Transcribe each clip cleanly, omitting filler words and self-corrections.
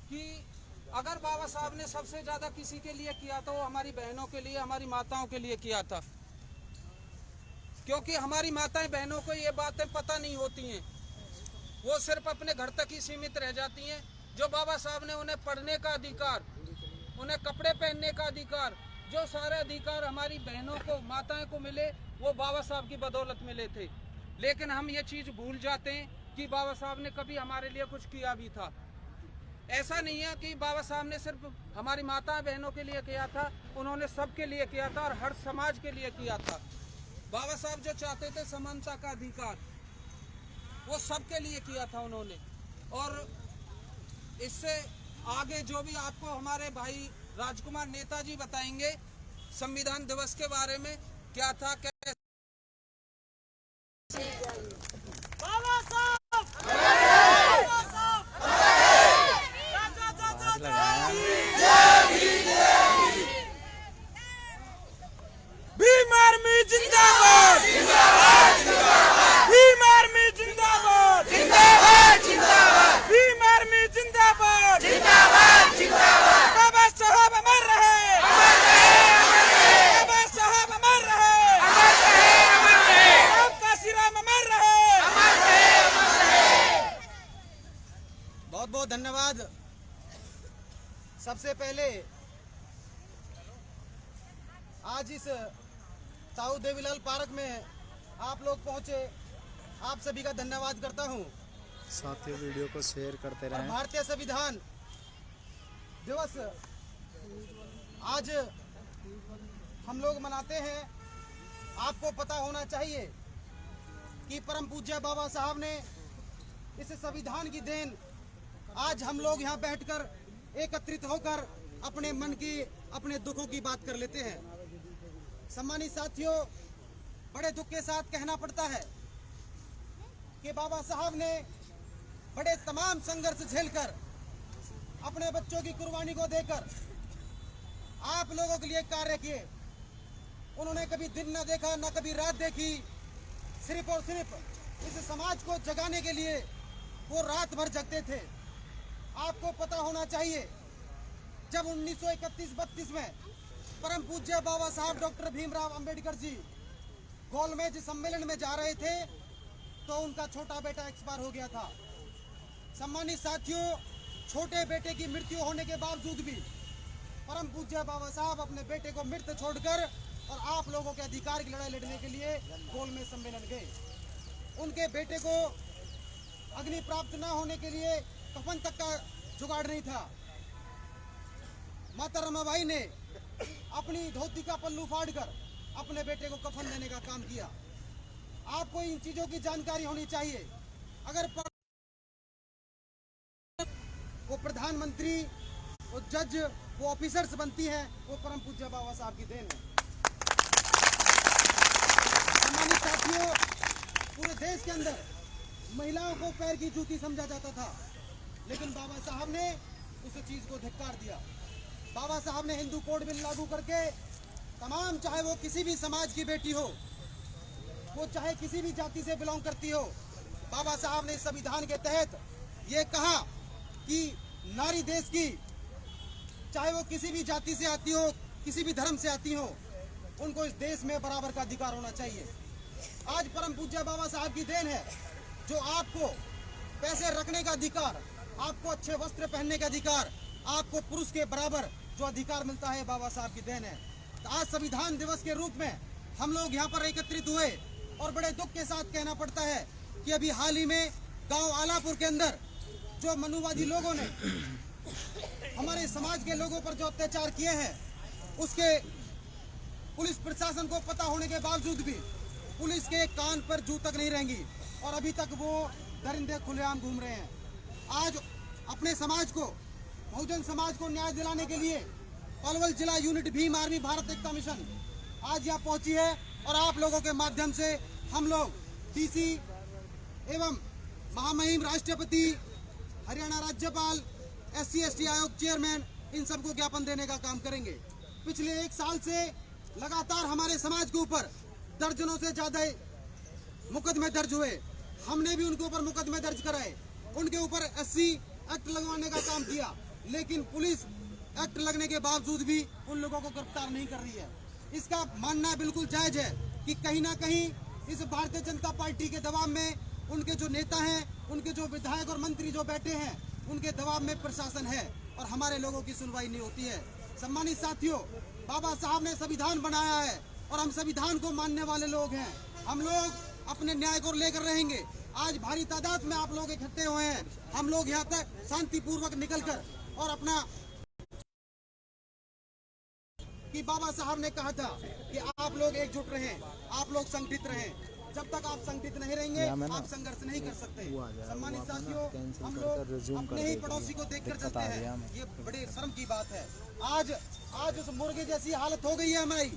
कि अगर बाबा साहब ने सबसे ज्यादा किसी के लिए किया तो वो हमारी बहनों के लिए, हमारी माताओं के लिए किया था, क्योंकि हमारी माताएं बहनों को ये बातें पता नहीं होती हैं, वो सिर्फ अपने घर तक ही सीमित रह जाती हैं। जो बाबा साहब ने उन्हें पढ़ने का अधिकार, उन्हें कपड़े पहनने का अधिकार, जो सारे अधिकार हमारी बहनों को, माताएं को मिले, वो बाबा साहब की बदौलत मिले थे। लेकिन हम ये चीज़ भूल जाते हैं कि बाबा साहब ने कभी हमारे लिए कुछ किया भी था। ऐसा नहीं है कि बाबा साहब ने सिर्फ हमारी माता बहनों के लिए किया था, उन्होंने सबके लिए किया था और हर समाज के लिए किया था। बाबा साहब जो चाहते थे समानता का अधिकार, वो सबके लिए किया था उन्होंने। और इससे आगे जो भी आपको हमारे भाई राजकुमार नेताजी बताएंगे संविधान दिवस के बारे में, क्या था, कैसे धन्यवाद। सबसे पहले आज इस ताऊ देवीलाल पार्क में आप लोग पहुंचे, आप सभी का धन्यवाद करता हूं। साथियों वीडियो को शेयर करते रहें। भारतीय संविधान दिवस आज हम लोग मनाते हैं। आपको पता होना चाहिए कि परम पूज्य बाबा साहब ने इस संविधान की देन आज हम लोग यहाँ बैठकर एकत्रित होकर अपने मन की, अपने दुखों की बात कर लेते हैं। सम्मानित साथियों, बड़े दुख के साथ कहना पड़ता है कि बाबा साहब ने बड़े तमाम संघर्ष झेलकर, अपने बच्चों की कुर्बानी को देकर आप लोगों के लिए कार्य किए। उन्होंने कभी दिन न देखा, न कभी रात देखी, सिर्फ और सिर्फ इस समाज को जगाने के लिए वो रात भर जगते थे। आपको पता होना चाहिए, जब 1931-32 में परम पूज्य बाबा साहब डॉक्टर भीमराव अंबेडकर जी गोलमेज सम्मेलन में जा रहे थे तो उनका छोटा बेटा एक्सपायर हो गया था। सम्मानित साथियों, छोटे बेटे की मृत्यु होने के बावजूद भी परम पूज्य बाबा साहब अपने बेटे को मृत छोड़कर और आप लोगों के अधिकार की लड़ाई लड़ने के लिए गोलमेज सम्मेलन गए। उनके बेटे को अग्नि प्राप्त न होने के लिए कफन तक का जुगाड़ नहीं था। माता रमाबाई ने अपनी धोती का पल्लू फाड़कर अपने बेटे को कफन देने का काम किया। आपको इन चीजों की जानकारी होनी चाहिए। अगर वो प्रधानमंत्री, वो जज, वो ऑफिसर्स बनती हैं, वो परम पूज्य बाबा साहब की देन है। सम्मानित साथियों, पूरे देश के अंदर महिलाओं को पैर की जूती समझा जाता था, लेकिन बाबा साहब ने उस चीज को धिक्कार दिया। बाबा साहब ने हिंदू कोड बिल लागू करके तमाम, चाहे वो किसी भी समाज की बेटी हो, वो चाहे किसी भी जाति से बिलोंग करती हो, बाबा साहब ने संविधान के तहत ये कहा कि नारी देश की, चाहे वो किसी भी जाति से आती हो, किसी भी धर्म से आती हो, उनको इस देश में बराबर का अधिकार होना चाहिए। आज परम पूज्य बाबा साहब की देन है जो आपको पैसे रखने का अधिकार, आपको अच्छे वस्त्र पहनने का अधिकार, आपको पुरुष के बराबर जो अधिकार मिलता है, बाबा साहब की देन है। तो आज संविधान दिवस के रूप में हम लोग यहाँ पर एकत्रित हुए और बड़े दुख के साथ कहना पड़ता है कि अभी हाल ही में गांव आलापुर के अंदर जो मनुवादी लोगों ने हमारे समाज के लोगों पर जो अत्याचार किए हैं, उसके पुलिस प्रशासन को पता होने के बावजूद भी पुलिस के कान पर जू तक नहीं रहेंगी और अभी तक वो दरिंदे खुलेआम घूम रहे हैं। आज अपने समाज को, बहुजन समाज को न्याय दिलाने के लिए पलवल जिला यूनिट भीम आर्मी भारत एकता मिशन आज यहाँ पहुंची है और आप लोगों के माध्यम से हम लोग डीसी एवं महामहिम राष्ट्रपति, हरियाणा राज्यपाल, SC/ST आयोग चेयरमैन, इन सबको ज्ञापन देने का काम करेंगे। पिछले 1 साल से लगातार हमारे समाज के ऊपर दर्जनों से ज्यादा मुकदमे दर्ज हुए। हमने भी उनके ऊपर मुकदमे दर्ज कराए, उनके ऊपर SC एक्ट लगवाने का काम किया। लेकिन पुलिस एक्ट लगने के बावजूद भी उन लोगों को गिरफ्तार नहीं कर रही है। इसका मानना बिल्कुल जायज है कि कहीं ना कहीं इस भारतीय जनता पार्टी के दबाव में उनके जो नेता हैं, उनके जो विधायक और मंत्री जो बैठे हैं, उनके दबाव में प्रशासन है और हमारे लोगों की सुनवाई नहीं होती है। सम्मानित साथियों, बाबा साहब ने संविधान बनाया है और हम संविधान को मानने वाले लोग हैं। हम लोग अपने न्याय को लेकर रहेंगे। आज भारी तादाद में आप लोग इकट्ठे हुए हैं। हम लोग यहाँ तक शांतिपूर्वक निकलकर और अपना कि बाबा साहब ने कहा था कि आप लोग एकजुट रहें, आप लोग संगठित रहें। जब तक आप संगठित नहीं रहेंगे आप संघर्ष नहीं कर सकते। सम्मानित साथियों, हम लोग अपने ही पड़ोसी को देखकर चलते हैं, ये बड़ी शर्म की बात है। आज उस मुर्गे जैसी हालत हो गई है हमारी।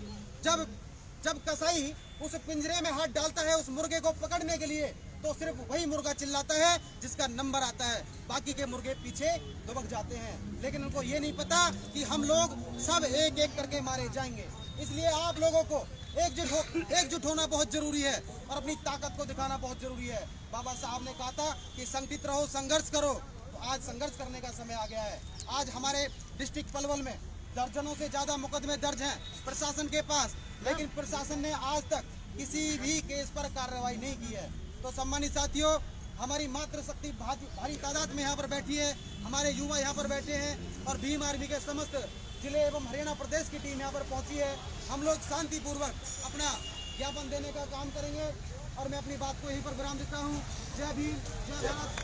जब कसाई उस पिंजरे में हाथ डालता है उस मुर्गे को पकड़ने के लिए, तो सिर्फ वही मुर्गा चिल्लाता है जिसका नंबर आता है, बाकी के मुर्गे पीछे दुबक जाते हैं। लेकिन उनको ये नहीं पता कि हम लोग सब एक एक करके मारे जाएंगे। इसलिए आप लोगों को एकजुट होना बहुत जरूरी है और अपनी ताकत को दिखाना बहुत जरूरी है। बाबा साहब ने कहा था कि संगठित रहो, संघर्ष करो। तो आज संघर्ष करने का समय आ गया है। आज हमारे डिस्ट्रिक्ट पलवल में दर्जनों से ज्यादा मुकदमे दर्ज हैं प्रशासन के पास, लेकिन प्रशासन ने आज तक किसी भी केस पर कार्रवाई नहीं की है। तो सम्मानित साथियों, हमारी मातृशक्ति भारी तादाद में यहाँ पर बैठी है, हमारे युवा यहाँ पर बैठे हैं और भीम आर्मी के समस्त जिले एवं हरियाणा प्रदेश की टीम यहाँ पर पहुंची है। हम लोग शांतिपूर्वक अपना ज्ञापन देने का काम करेंगे और मैं अपनी बात को यहीं पर विराम देता हूँ। जय भीम, जय भारत।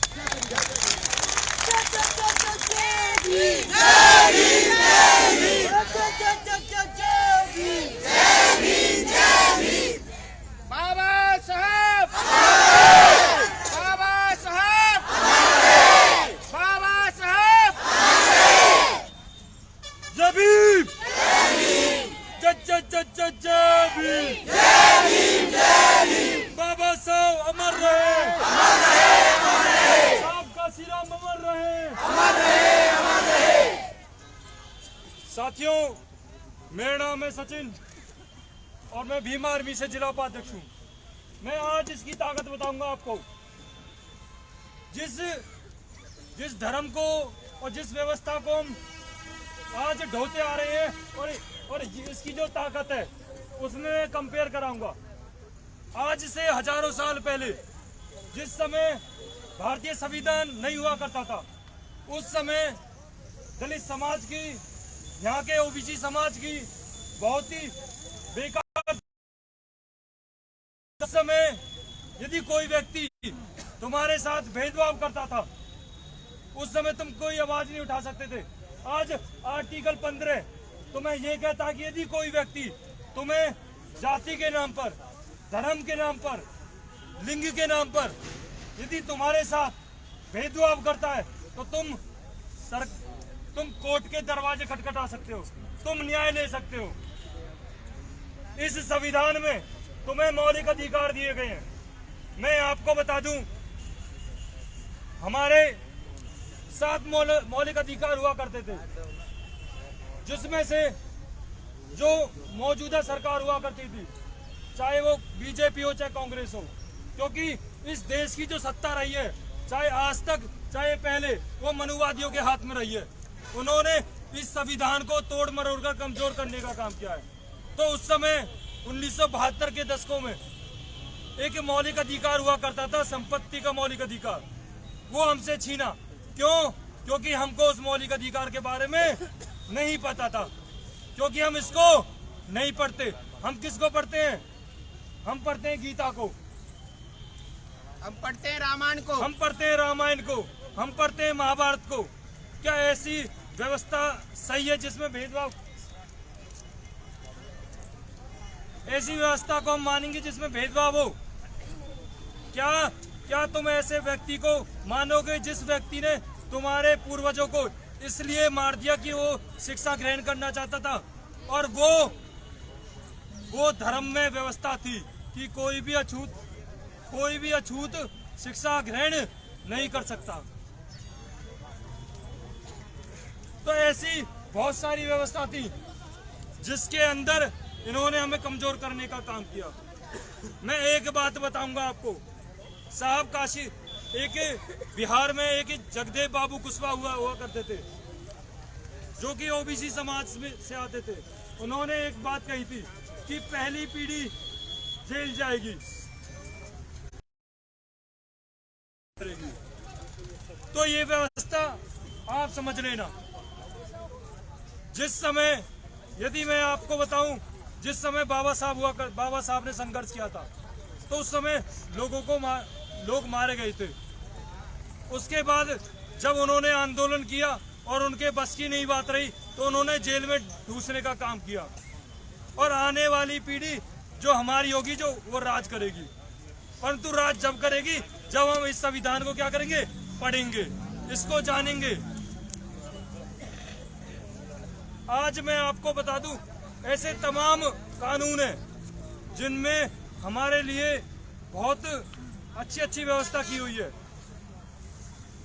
बाबा साहब, बाबा साहब, बाबा साहब, जय भीम, जय जय जय जय जय भीम, जय भीम, जय भीम। बाबा साहब अमर रहे, अमर रहे, अमर रहे। साहब का सिराम अमर रहे, अमर रहे, अमर रहे। साथियों, मेरा नाम है सचिन और मैं भीम आर्मी से जिला उपाध्यक्ष हूँ। मैं आज इसकी ताकत बताऊंगा आपको। जिस धर्म को और जिस व्यवस्था को हम आज ढोते आ रहे हैं और इसकी जो ताकत है उसमें मैं कंपेयर कराऊंगा। आज से हजारों साल पहले जिस समय भारतीय संविधान नहीं हुआ करता था, उस समय दलित समाज की, यहाँ के ओबीसी समाज की बहुत ही बेकार। उस समय यदि कोई व्यक्ति तुम्हारे साथ भेदभाव करता था, उस समय तुम कोई आवाज नहीं उठा सकते थे। आज आर्टिकल 15 तुम्हें यह कहता कि यदि कोई व्यक्ति तुम्हें जाति के नाम पर, धर्म के नाम पर, लिंग के नाम पर यदि तुम्हारे साथ भेदभाव करता है तो तुम कोर्ट के दरवाजे खटखटा सकते हो, तुम न्याय ले सकते हो। इस संविधान में तुम्हें मौलिक अधिकार दिए गए हैं। मैं आपको बता दूं, हमारे 7 मौलिक अधिकार हुआ करते थे, जिसमें से जो मौजूदा सरकार हुआ करती थी, चाहे वो बीजेपी हो चाहे कांग्रेस हो, क्योंकि इस देश की जो सत्ता रही है, चाहे आज तक चाहे पहले, वो मनुवादियों के हाथ में रही है। उन्होंने इस संविधान को तोड़ मरोड़ कर कमजोर करने का काम किया है। तो उस समय 1972 के दशकों में एक मौलिक अधिकार हुआ करता था, संपत्ति का मौलिक अधिकार, वो हमसे छीना। क्यों? क्योंकि हमको उस मौलिक अधिकार के बारे में नहीं पता था, क्योंकि हम इसको नहीं पढ़ते। हम किसको पढ़ते हैं? हम पढ़ते हैं गीता को, हम पढ़ते हैं रामायण को, हम पढ़ते हैं रामायण को, हम पढ़ते हैं महाभारत को। क्या ऐसी व्यवस्था सही है जिसमें भेदभाव? ऐसी व्यवस्था को हम मानेंगे जिसमें भेदभाव हो? क्या तुम ऐसे व्यक्ति को मानोगे जिस व्यक्ति ने तुम्हारे पूर्वजों को इसलिए मार दिया कि वो शिक्षा ग्रहण करना चाहता था, और वो धर्म में व्यवस्था थी कि कोई भी अछूत शिक्षा ग्रहण नहीं कर सकता। तो ऐसी बहुत सारी व्यवस्था थी जिसके अंदर इन्होंने हमें कमजोर करने का काम किया। मैं एक बात बताऊंगा आपको, साहब काशी, एक बिहार में एक जगदेव बाबू कुशवाहा हुआ करते थे। जो कि ओबीसी समाज से आते थे, उन्होंने एक बात कही थी कि पहली पीढ़ी जेल जाएगी। तो ये व्यवस्था आप समझ लेना। जिस समय, यदि मैं आपको बताऊं, जिस समय बाबा साहब ने संघर्ष किया था, तो उस समय लोगों को लोग मारे गए थे। उसके बाद जब उन्होंने आंदोलन किया और उनके बस की नहीं बात रही, तो उन्होंने जेल में ठूसने का काम किया। और आने वाली पीढ़ी जो हमारी होगी, जो वो राज करेगी। परंतु राज जब करेगी जब हम इस संविधान को क्या करेंगे, पढ़ेंगे, इसको जानेंगे। आज मैं आपको बता दूं, ऐसे तमाम कानून हैं जिनमें हमारे लिए बहुत अच्छी व्यवस्था की हुई है।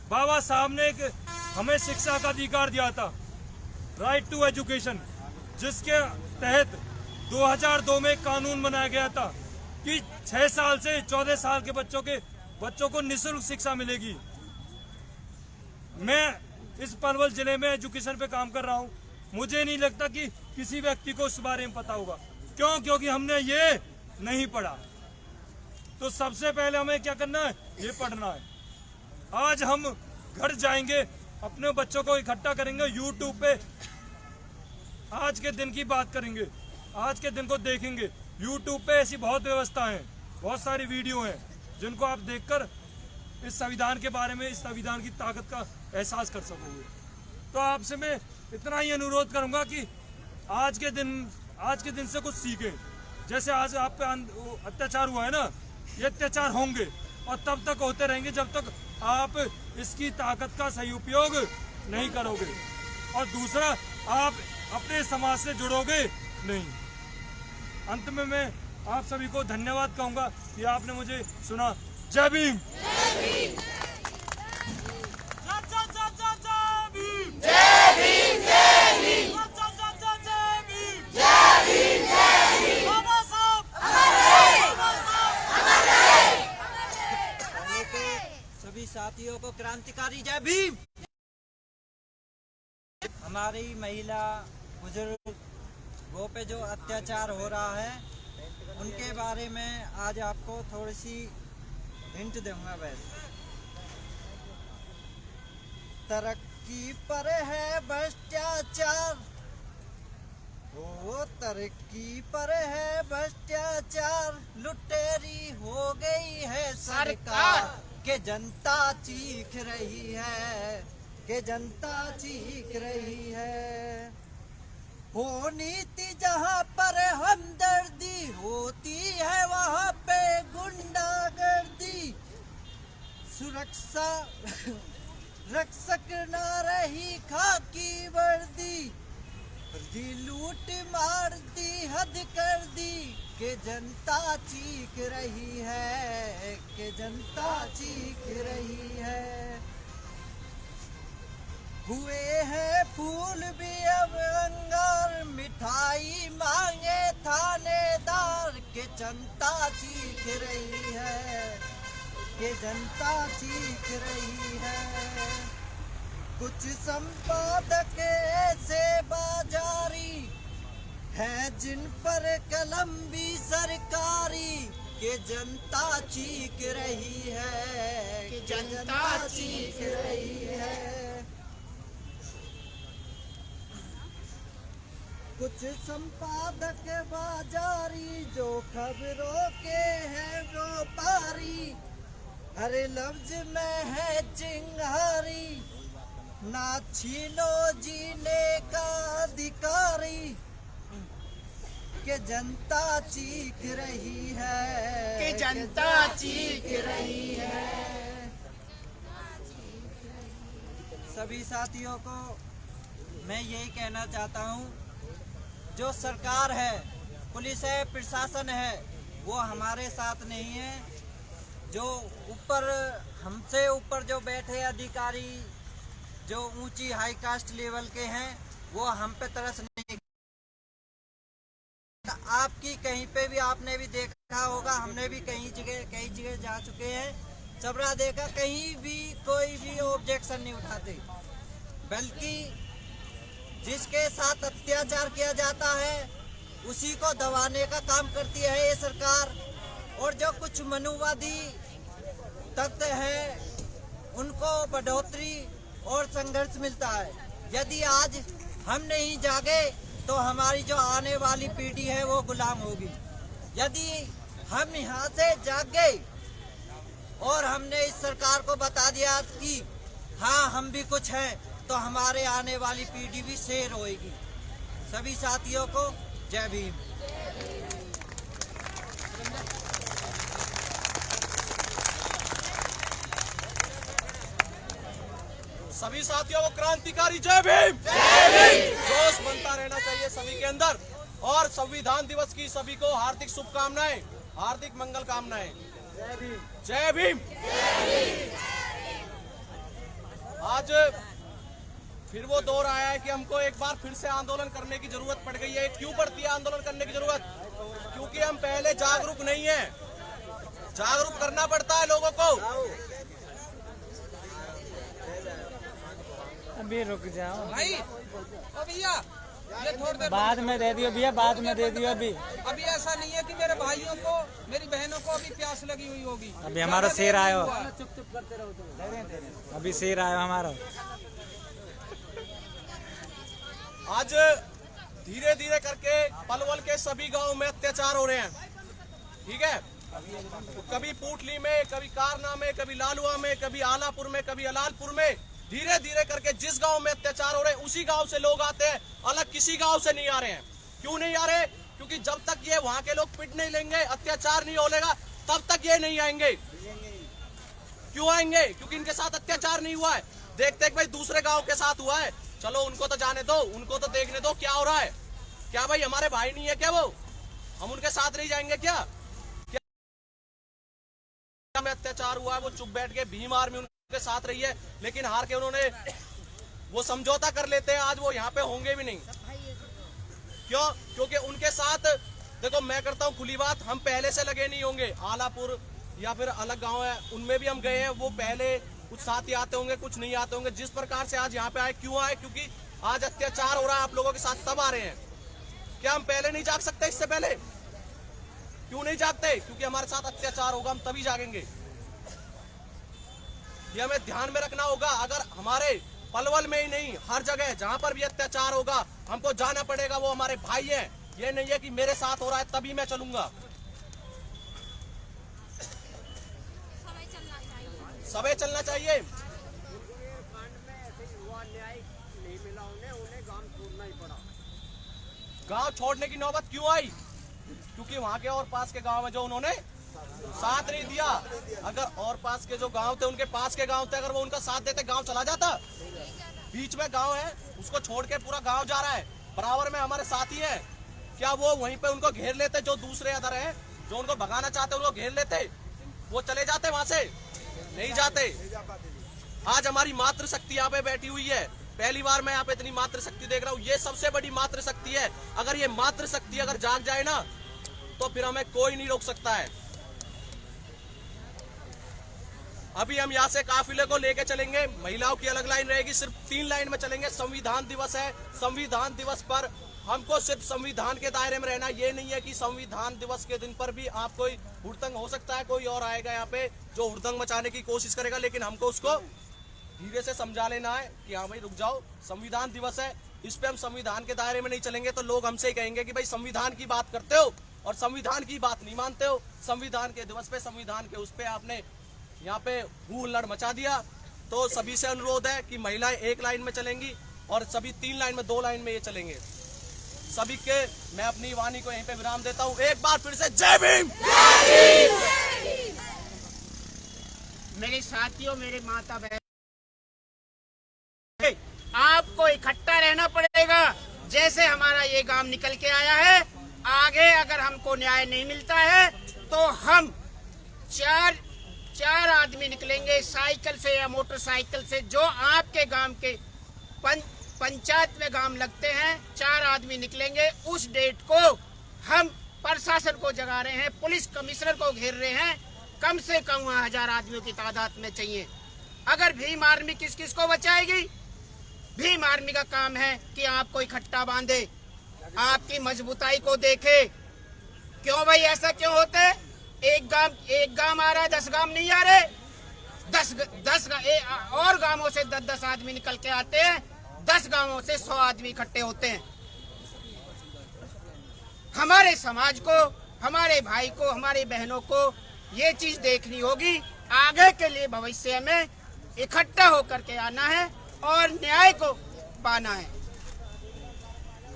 बाबा साहब ने हमें शिक्षा का अधिकार दिया था, राइट टू एजुकेशन, जिसके तहत 2002 में कानून बनाया गया था कि 6 साल से 14 साल के बच्चों को निःशुल्क शिक्षा मिलेगी। मैं इस पलवल जिले में एजुकेशन पे काम कर रहा हूँ। मुझे नहीं लगता कि किसी व्यक्ति को इस बारे में पता होगा। क्यों? क्योंकि हमने ये नहीं पढ़ा। तो सबसे पहले हमें क्या करना है, ये पढ़ना है। आज हम घर जाएंगे, अपने बच्चों को इकट्ठा करेंगे, यूट्यूब पे आज के दिन की बात करेंगे, आज के दिन को देखेंगे। यूट्यूब पे ऐसी बहुत व्यवस्थाएं हैं, बहुत सारी वीडियो हैं जिनको आप देखकर इस संविधान के बारे में, इस संविधान की ताकत का एहसास कर सकोगे। तो आपसे मैं इतना ही अनुरोध करूंगा कि आज के दिन से कुछ सीखें। जैसे आज आप पे अत्याचार हुआ है ना, ये अत्याचार होंगे और तब तक होते रहेंगे जब तक आप इसकी ताकत का सही उपयोग नहीं करोगे। और दूसरा, आप अपने समाज से जुड़ोगे नहीं। अंत में मैं आप सभी को धन्यवाद कहूंगा कि आपने मुझे सुना। जय भीम। सभी साथियों को क्रांतिकारी जय भीम। हमारी महिला बुजुर्ग वो पे जो अत्याचार हो रहा है, उनके बारे में आज आपको थोड़ी सी हिंट दूंगा। वैसे तरक्की पर है भ्रष्टाचार, ओ तरक्की पर है भ्रष्टाचार, लुटेरी हो गई है सरकार, के जनता चीख रही है, के जनता चीख रही है। हो नीति जहाँ पर हमदर्दी होती है, वहाँ पे गुंडागर्दी, सुरक्षा रक्षक न रही खाकी वर्दी, जी लूट मार दी, हद कर दी, के जनता चीख रही है, के जनता चीख रही है। हुए हैं फूल भी अब अंगार, मिठाई मांगे थानेदार, के जनता चीख रही है, के जनता चीख रही है। कुछ संपादक ऐसे बाजारी हैं जिन पर कलम भी सरकारी, के जनता चीख रही है, के जनता चीख रही है। कुछ संपादक बाजारी जो खबरों के हैं व्यापारी, हर लफ्ज में है चिंगारी, ना छीनो जीने का अधिकारी, के जनता चीख रही है, कि जनता चीख रही है। सभी साथियों को मैं यही कहना चाहता हूँ, जो सरकार है, पुलिस है, प्रशासन है, वो हमारे साथ नहीं है। जो ऊपर, हमसे ऊपर जो बैठे अधिकारी, जो ऊंची हाई कास्ट लेवल के हैं, वो हम पे तरस नहीं। आपकी कहीं पे भी आपने भी देखा होगा, हमने भी कई जगह जा चुके हैं, चबरा देखा, कहीं भी कोई भी ऑब्जेक्शन नहीं उठाते, बल्कि जिसके साथ अत्याचार किया जाता है उसी को दबाने का काम करती है ये सरकार। और जो कुछ मनुवादी तत्व है उनको बढ़ोतरी और संघर्ष मिलता है। यदि आज हम नहीं जागे तो हमारी जो आने वाली पीढ़ी है वो गुलाम होगी। यदि हम यहाँ से जागे और हमने इस सरकार को बता दिया कि हाँ हम भी कुछ हैं, तो हमारे आने वाली पीढ़ी भी शेर होएगी। सभी साथियों को जय भीम। सभी साथियों को क्रांतिकारी जय भीम। जोश बनता रहना चाहिए सभी के अंदर। और संविधान दिवस की सभी को हार्दिक शुभकामनाएं, हार्दिक मंगल कामनाएं। जय भीम। आज फिर वो दौर आया है कि हमको एक बार फिर से आंदोलन करने की जरूरत पड़ गई है। क्यों पड़ती है आंदोलन करने की जरूरत? क्योंकि हम पहले जागरूक नहीं है। जागरूक करना पड़ता है लोगों को। अभी रुक जाओ भाई ओ भैया ये थोड़ी देर बाद में दे दियो भैया, बाद में दे दियो। अभी ऐसा नहीं है कि मेरे भाइयों को, मेरी बहनों को अभी प्यास लगी हुई होगी। अभी हमारा शेर आयो, करते रहो तुम। अभी शेर आयो हमारा। आज धीरे धीरे करके पलवल के सभी गांव में अत्याचार हो रहे हैं। ठीक है, कभी पूटली में, कभी कारना में, कभी लालुआ में, कभी आलापुर में, कभी अलालपुर में, धीरे धीरे करके जिस गांव में अत्याचार हो रहे हैं उसी गांव से लोग आते हैं, अलग किसी गांव से नहीं आ रहे हैं। क्यों नहीं आ रहे? क्योंकि जब तक ये वहां के लोग पिट नहीं लेंगे, अत्याचार नहीं होगा, तब तक ये नहीं आएंगे। क्यों आएंगे? क्योंकि इनके साथ अत्याचार नहीं हुआ है। देखते भाई दूसरे गांव के साथ हुआ है, चलो उनको तो जाने दो, उनको तो देखने दो क्या हो रहा है। क्या भाई हमारे भाई नहीं है क्या वो? हम उनके साथ नहीं जाएंगे क्या? में अत्याचार हुआ है वो चुप बैठ के भीम आर्मी उनके साथ रही है, लेकिन हार के उन्होंने वो समझौता कर लेते हैं। आज वो यहाँ पे होंगे भी नहीं। क्यों? क्योंकि उनके साथ देखो, मैं करता हूँ खुली बात, हम पहले से लगे नहीं होंगे। आलापुर या फिर अलग गांव है उनमें भी हम गए हैं, वो पहले कुछ साथी आते होंगे, कुछ नहीं आते होंगे। जिस प्रकार से आज यहाँ पे आए, क्यों आए? क्योंकि आज अत्याचार हो रहा है आप लोगों के साथ, तब आ रहे हैं। क्या हम पहले नहीं जाग सकते? इससे पहले क्यों नहीं जागते? क्योंकि हमारे साथ अत्याचार होगा, हम तभी जागेंगे। ये हमें ध्यान में रखना होगा। अगर हमारे पलवल में ही नहीं, हर जगह जहां पर भी अत्याचार होगा हमको जाना पड़ेगा। वो हमारे भाई हैं। ये नहीं है कि मेरे साथ हो रहा है तभी मैं चलूंगा। सबे चलना चाहिए। गांव छोड़ने की नौबत क्यों आई? क्योंकि वहां के और पास के गांव में जो उन्होंने साथ नहीं दिया। अगर और पास के जो गांव थे, उनके पास के गांव थे, अगर वो उनका साथ देते गांव चला जाता। बीच में गांव है, उसको छोड़ के पूरा गांव जा रहा है, बराबर में हमारे साथी है। क्या वो वहीं पे उनको घेर लेते? जो दूसरे अदर हैं, जो उनको भगाना चाहते उनको घेर लेते, वो चले जाते वहां से? नहीं जाते। आज हमारी मातृशक्ति यहाँ पे बैठी हुई है। पहली बार मैं यहाँ पे इतनी मातृशक्ति देख रहा हूँ। ये सबसे बड़ी मातृशक्ति है। अगर ये मातृशक्ति अगर जाग जाए ना, तो फिर हमें कोई नहीं रोक सकता है। अभी हम यहाँ से काफिले को लेके चलेंगे। महिलाओं की अलग लाइन रहेगी, सिर्फ 3 लाइन में चलेंगे। संविधान दिवस है, संविधान दिवस पर हमको सिर्फ संविधान के दायरे में रहना। ये नहीं है कि संविधान दिवस के दिन पर भी आप कोई हुड़दंग, हो सकता है कोई और आएगा यहाँ पे जो हुड़दंग मचाने की कोशिश करेगा, लेकिन हमको उसको धीरे से समझा लेना है कि हाँ भाई रुक जाओ, संविधान दिवस है, इस पे हम संविधान के दायरे में नहीं चलेंगे तो लोग हमसे ही कहेंगे कि भाई संविधान की बात करते हो और संविधान की बात नहीं मानते हो। संविधान के दिवस पे, संविधान के उस पे आपने यहाँ पे हुल्लड़ मचा दिया। तो सभी से अनुरोध है कि महिलाएं 1 लाइन में चलेंगी और सभी 3 लाइन में, 2 लाइन में ये चलेंगे। सभी के मैं अपनी वाणी को यहीं पे विराम देता हूँ। एक बार फिर से जय भीम। मेरे साथियों, मेरे माता बहन, आपको इकट्ठा रहना पड़ेगा। जैसे हमारा ये गांव निकल के आया है, आगे अगर हमको न्याय नहीं मिलता है तो हम चार आदमी निकलेंगे, साइकिल से या मोटरसाइकिल से। जो आपके गांव के पंचायत में गांव लगते हैं, 4 आदमी निकलेंगे। उस डेट को हम प्रशासन को जगा रहे हैं, पुलिस कमिश्नर को घेर रहे हैं। कम से कम 1000 आदमियों की तादाद में चाहिए। अगर भीम आर्मी किस किस को बचाएगी? भीम आर्मी का काम है कि आपको इकट्ठा बांधे, आपकी मजबूताई को देखे। क्यों भाई ऐसा क्यों होता है? एक गांव आ रहा है, 10 गांव नहीं आ रहे। 10 और गांवों से 10 आदमी निकल के आते हैं, 10 गांवों से 100 आदमी इकट्ठे होते हैं। हमारे समाज को, हमारे भाई को, हमारी बहनों को ये चीज देखनी होगी। आगे के लिए भविष्य में इकट्ठा होकर के आना है और न्याय को पाना है।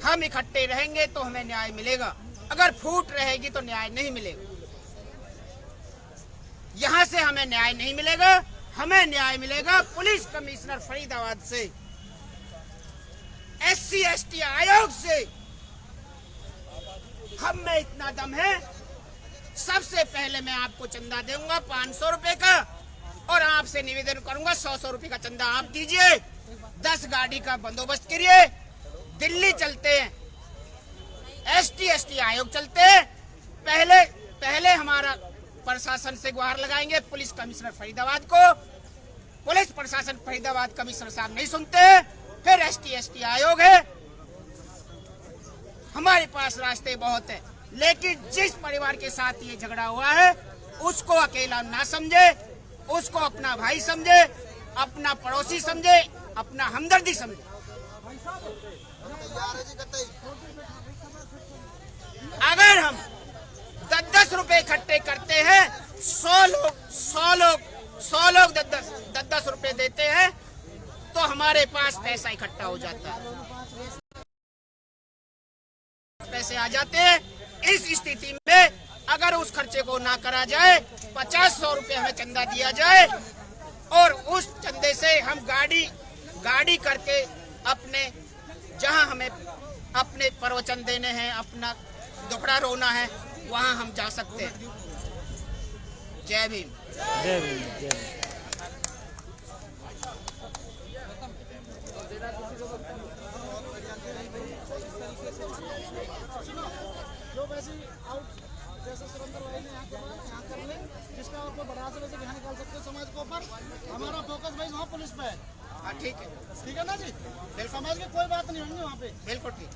हम इकट्ठे रहेंगे तो हमें न्याय मिलेगा, अगर फूट रहेगी तो न्याय नहीं मिलेगा। यहाँ से हमें न्याय नहीं मिलेगा, हमें न्याय मिलेगा पुलिस कमिश्नर फरीदाबाद से, SC ST आयोग से। हम में इतना दम है, सबसे पहले मैं आपको चंदा दूंगा 500 रुपए का, और आपसे निवेदन करूंगा 100 रुपए का चंदा आप दीजिए। 10 गाड़ी का बंदोबस्त करिए, दिल्ली चलते हैं, ST ST आयोग चलते हैं। पहले हमारा प्रशासन से गुहार लगाएंगे पुलिस कमिश्नर फरीदाबाद को। पुलिस प्रशासन फरीदाबाद कमिश्नर साहब नहीं सुनते, फिर ST ST आयोग है। हमारे पास रास्ते बहुत है, लेकिन जिस परिवार के साथ ये झगड़ा हुआ है उसको अकेला ना समझे, उसको अपना भाई समझे, अपना पड़ोसी समझे, अपना हमदर्दी समझे। अगर हम 10 रुपए इकट्ठे करते हैं, 100 लोग 10 रुपए देते हैं, तो हमारे पास पैसा इकट्ठा हो जाता है, पैसे आ जाते हैं। इस स्थिति में अगर उस खर्चे को ना करा जाए, 50-100 रुपए हमें चंदा दिया जाए, और उस चंदे से हम गाड़ी करके अपने जहां हमें अपने प्रवचन देने हैं, अपना दुखड़ा रोना है, वहां हम जा सकते हैं। जय भीम। जय भीम, जय भीम। जो वैसे जैसे सुरेंद्र भाई ने यहाँ कर ले, जिसका और कोई बड़ा से वैसे यहाँ निकाल सकते हैं समाज के ऊपर। हमारा फोकस भाई वहाँ पुलिस पे है। हाँ ठीक है ना जी, समाज की कोई बात नहीं होगी वहाँ पे। बिल्कुल ठीक।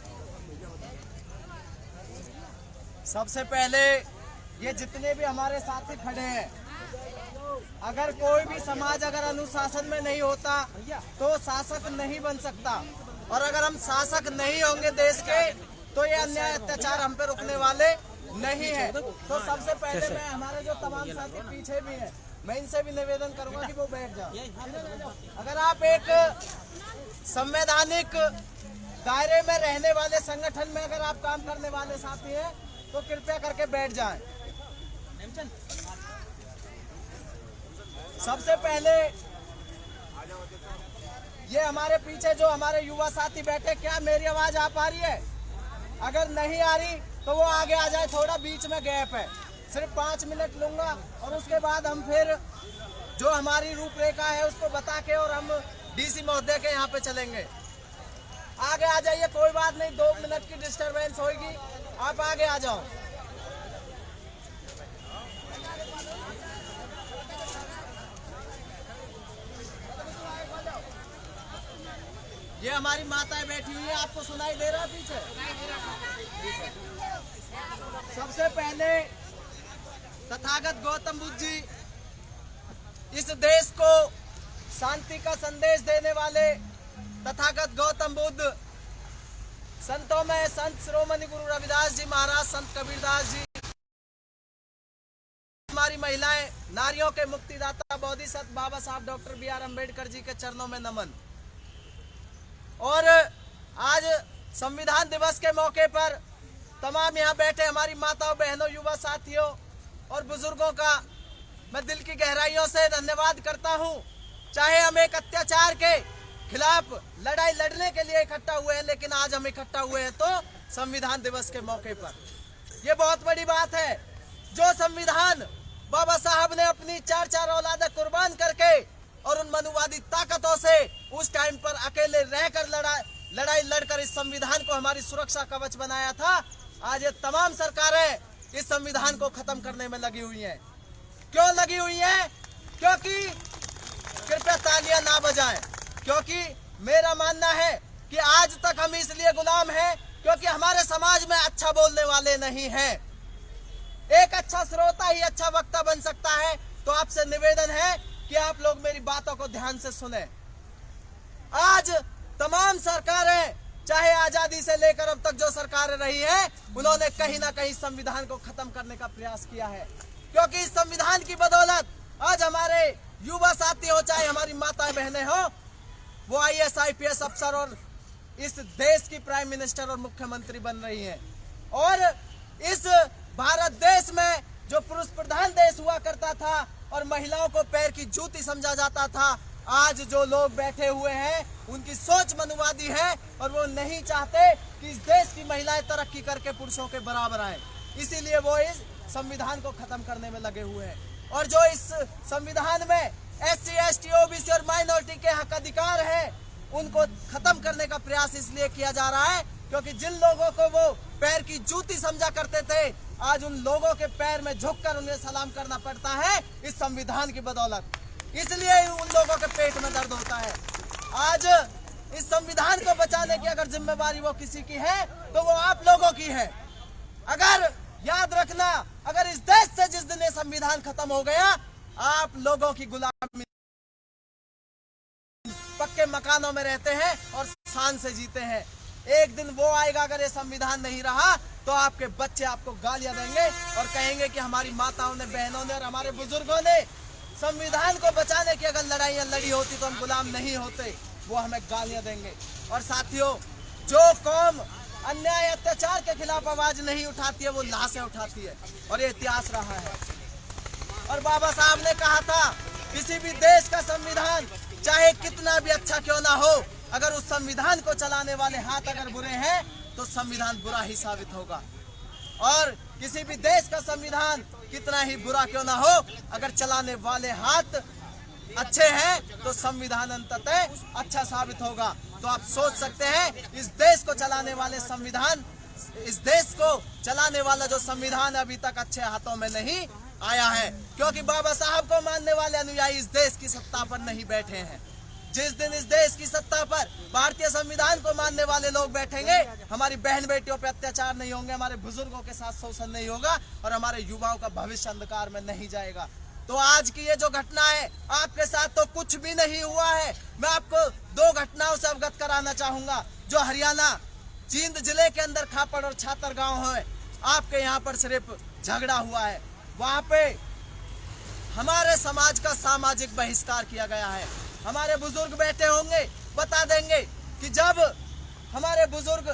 सबसे पहले ये जितने भी हमारे साथी खड़े हैं, अगर कोई भी समाज अगर अनुशासन में नहीं होता तो शासक नहीं बन सकता, और अगर हम शासक नहीं होंगे देश के तो ये अन्याय अत्याचार हम पे रुकने वाले नहीं है। तो सबसे पहले मैं, हमारे जो तमाम साथी पीछे भी हैं, मैं इनसे भी निवेदन करूंगा कि वो बैठ जाओ। अगर आप एक संवैधानिक दायरे में रहने वाले संगठन में अगर आप काम करने वाले साथी हैं तो कृपया करके बैठ जाएं। सबसे पहले ये हमारे पीछे जो हमारे युवा साथी बैठे, क्या मेरी आवाज आ पा रही है? अगर नहीं आ रही तो वो आगे आ जाए, थोड़ा बीच में गैप है, सिर्फ 5 मिनट लूंगा, और उसके बाद हम फिर जो हमारी रूपरेखा है उसको बता के और हम DC महोदय के यहाँ पे चलेंगे। आगे आ जाइए, कोई बात नहीं, 2 मिनट की डिस्टरबेंस होगी, आप आगे आ जाओ। ये हमारी माताएं बैठी हुई है, आपको सुनाई दे रहा है पीछे? सबसे पहले तथागत गौतम बुद्ध जी इस देश को शांति का संदेश देने वाले तथागत गौतम बुद्ध, संतों में संत श्रोमणी गुरु रविदास जी महाराज, संत कबीरदास जी, हमारी महिलाएं, नारियों के मुक्तिदाता बोधिसत्व बाबा साहब डॉक्टर BR अम्बेडकर जी के चरणों में नमन। और आज संविधान दिवस के मौके पर तमाम यहाँ बैठे हमारी माताओं, बहनों, युवा साथियों और बुजुर्गों का मैं दिल की गहराइयों से धन्यवाद करता हूँ। चाहे हम एक अत्याचार के खिलाफ लड़ाई लड़ने के लिए इकट्ठा हुए हैं, लेकिन आज हम इकट्ठा हुए हैं तो संविधान दिवस के मौके पर। ये बहुत बड़ी बात है। जो संविधान बाबा साहब ने अपनी 4 औलादें कुर्बान करके और उन मनुवादी ताकतों से उस टाइम पर अकेले रहकर लड़ाई लड़कर इस संविधान को हमारी सुरक्षा कवच बनाया था, आज ये तमाम सरकारें इस संविधान को खत्म करने में लगी हुई हैं। क्यों लगी हुई हैं? क्योंकि, कृपया तालियां ना बजाएं, क्योंकि मेरा मानना है कि आज तक हम इसलिए गुलाम हैं क्योंकि हमारे समाज में अच्छा बोलने वाले नहीं हैं। एक अच्छा श्रोता ही अच्छा वक्ता बन सकता है। तो आपसे निवेदन है कि आप लोग मेरी बातों को ध्यान से सुने। आज तमाम सरकारें, चाहे आजादी से लेकर अब तक जो सरकारें रही हैं, उन्होंने कहीं ना कहीं संविधान को खत्म करने का प्रयास किया है, क्योंकि इस संविधान की बदौलत आज हमारे युवा साथी हो, चाहे हमारी माताएं बहनें हो, वो IAS IPS अफसर और इस देश की प्राइम मिनिस्टर और मुख्यमंत्री बन रही हैं। और इस भारत देश में जो पुरुष प्रधान देश हुआ करता था और महिलाओं को पैर की जूती समझा जाता था, आज जो लोग बैठे हुए हैं उनकी सोच मनुवादी है और वो नहीं चाहते कि इस देश की महिलाएं तरक्की करके पुरुषों के बराबर आए। इसीलिए वो इस संविधान को खत्म करने में लगे हुए हैं। और जो इस संविधान में SC ST OBC और माइनॉरिटी के हक अधिकार है, उनको खत्म करने का प्रयास इसलिए किया जा रहा है क्योंकि जिन लोगों को वो पैर की जूती समझा करते थे, आज उन लोगों के पैर में झुककर उन्हें सलाम करना पड़ता है इस संविधान की बदौलत। इसलिए उन लोगों के पेट में दर्द होता है। आज इस संविधान को बचाने की अगर जिम्मेवारी वो किसी की है तो वो आप लोगों की है। अगर याद रखना, अगर इस देश से जिस दिन ये संविधान खत्म हो गया, आप लोगों की गुलामी, पक्के मकानों में रहते हैं और शान से जीते हैं। एक दिन वो आएगा, अगर ये संविधान नहीं रहा तो आपके बच्चे आपको गालियां देंगे और कहेंगे कि हमारी माताओं ने, बहनों ने और हमारे बुजुर्गों ने संविधान को बचाने की अगर लड़ाइयां लड़ी होती तो हम गुलाम नहीं होते। वो हमें गालियां देंगे। और साथियों, जो कौम अन्याय अत्याचार के खिलाफ आवाज नहीं उठाती है, वो लाशें उठाती है और ये इतिहास रहा है। और बाबा साहब ने कहा था, किसी भी देश का संविधान चाहे कितना भी अच्छा क्यों ना हो, अगर उस संविधान को चलाने वाले हाथ अगर बुरे हैं तो संविधान बुरा ही साबित होगा। और किसी भी देश का संविधान कितना ही बुरा क्यों ना हो, अगर चलाने वाले हाथ अच्छे हैं तो संविधान अंततः अच्छा साबित होगा। तो आप सोच सकते हैं, इस देश को चलाने वाले संविधान, इस देश को चलाने वाला जो संविधान अभी तक अच्छे हाथों में नहीं आया है, क्योंकि बाबा साहब को मानने वाले अनुयायी इस देश की सत्ता पर नहीं बैठे हैं। जिस दिन इस देश की सत्ता पर भारतीय संविधान को मानने वाले लोग बैठेंगे, हमारी बहन बेटियों पे अत्याचार नहीं होंगे, हमारे बुजुर्गों के साथ शोषण नहीं होगा और हमारे युवाओं का भविष्य अंधकार में नहीं जाएगा। तो आज की ये जो घटना है, आपके साथ तो कुछ भी नहीं हुआ है। मैं आपको दो घटनाओं से अवगत कराना चाहूंगा जो हरियाणा जींद जिले के अंदर खापड़ और छातर गांव है, आपके यहाँ पर सिर्फ झगड़ा हुआ है। वहां पे हमारे समाज का सामाजिक बहिष्कार किया गया है। हमारे बुजुर्ग बैठे होंगे, बता देंगे कि जब हमारे बुजुर्ग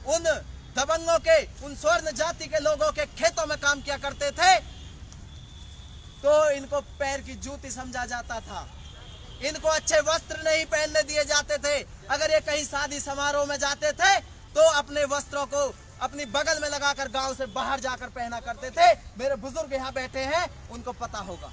उन दबंगों के, उन स्वर्ण जाति के लोगों के खेतों में काम किया करते थे तो इनको पैर की जूती समझा जाता था, इनको अच्छे वस्त्र नहीं पहनने दिए जाते थे। अगर ये कहीं शादी समारोह में जाते थे तो अपने वस्त्रों को अपनी बगल में लगाकर गांव से बाहर जाकर पहना करते थे। मेरे बुजुर्ग यहाँ बैठे हैं, उनको पता होगा।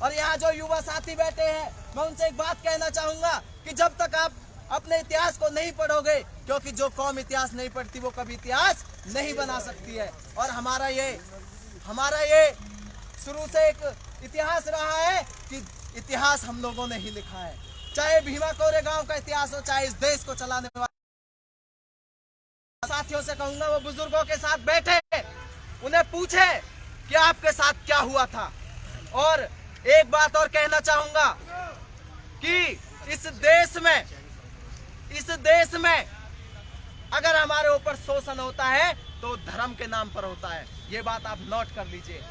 और यहाँ जो युवा साथी बैठे हैं, मैं उनसे एक बात कहना चाहूंगा कि जब तक आप अपने इतिहास को नहीं पढ़ोगे, क्योंकि जो कौम इतिहास नहीं पढ़ती वो कभी इतिहास नहीं बना सकती है। और हमारा ये शुरू से एक इतिहास रहा है कि इतिहास हम लोगों ने ही लिखा है। चाहे भीमा कोरेगांव का इतिहास हो, चाहे इस देश को चलाने वाले साथियों से कहूंगा, वो बुजुर्गों के साथ बैठे, उन्हें पूछे कि आपके साथ क्या हुआ था। और एक बात और कहना चाहूंगा कि इस देश में अगर हमारे ऊपर शोषण होता है तो धर्म के नाम पर होता है। ये बात आप नोट कर लीजिए।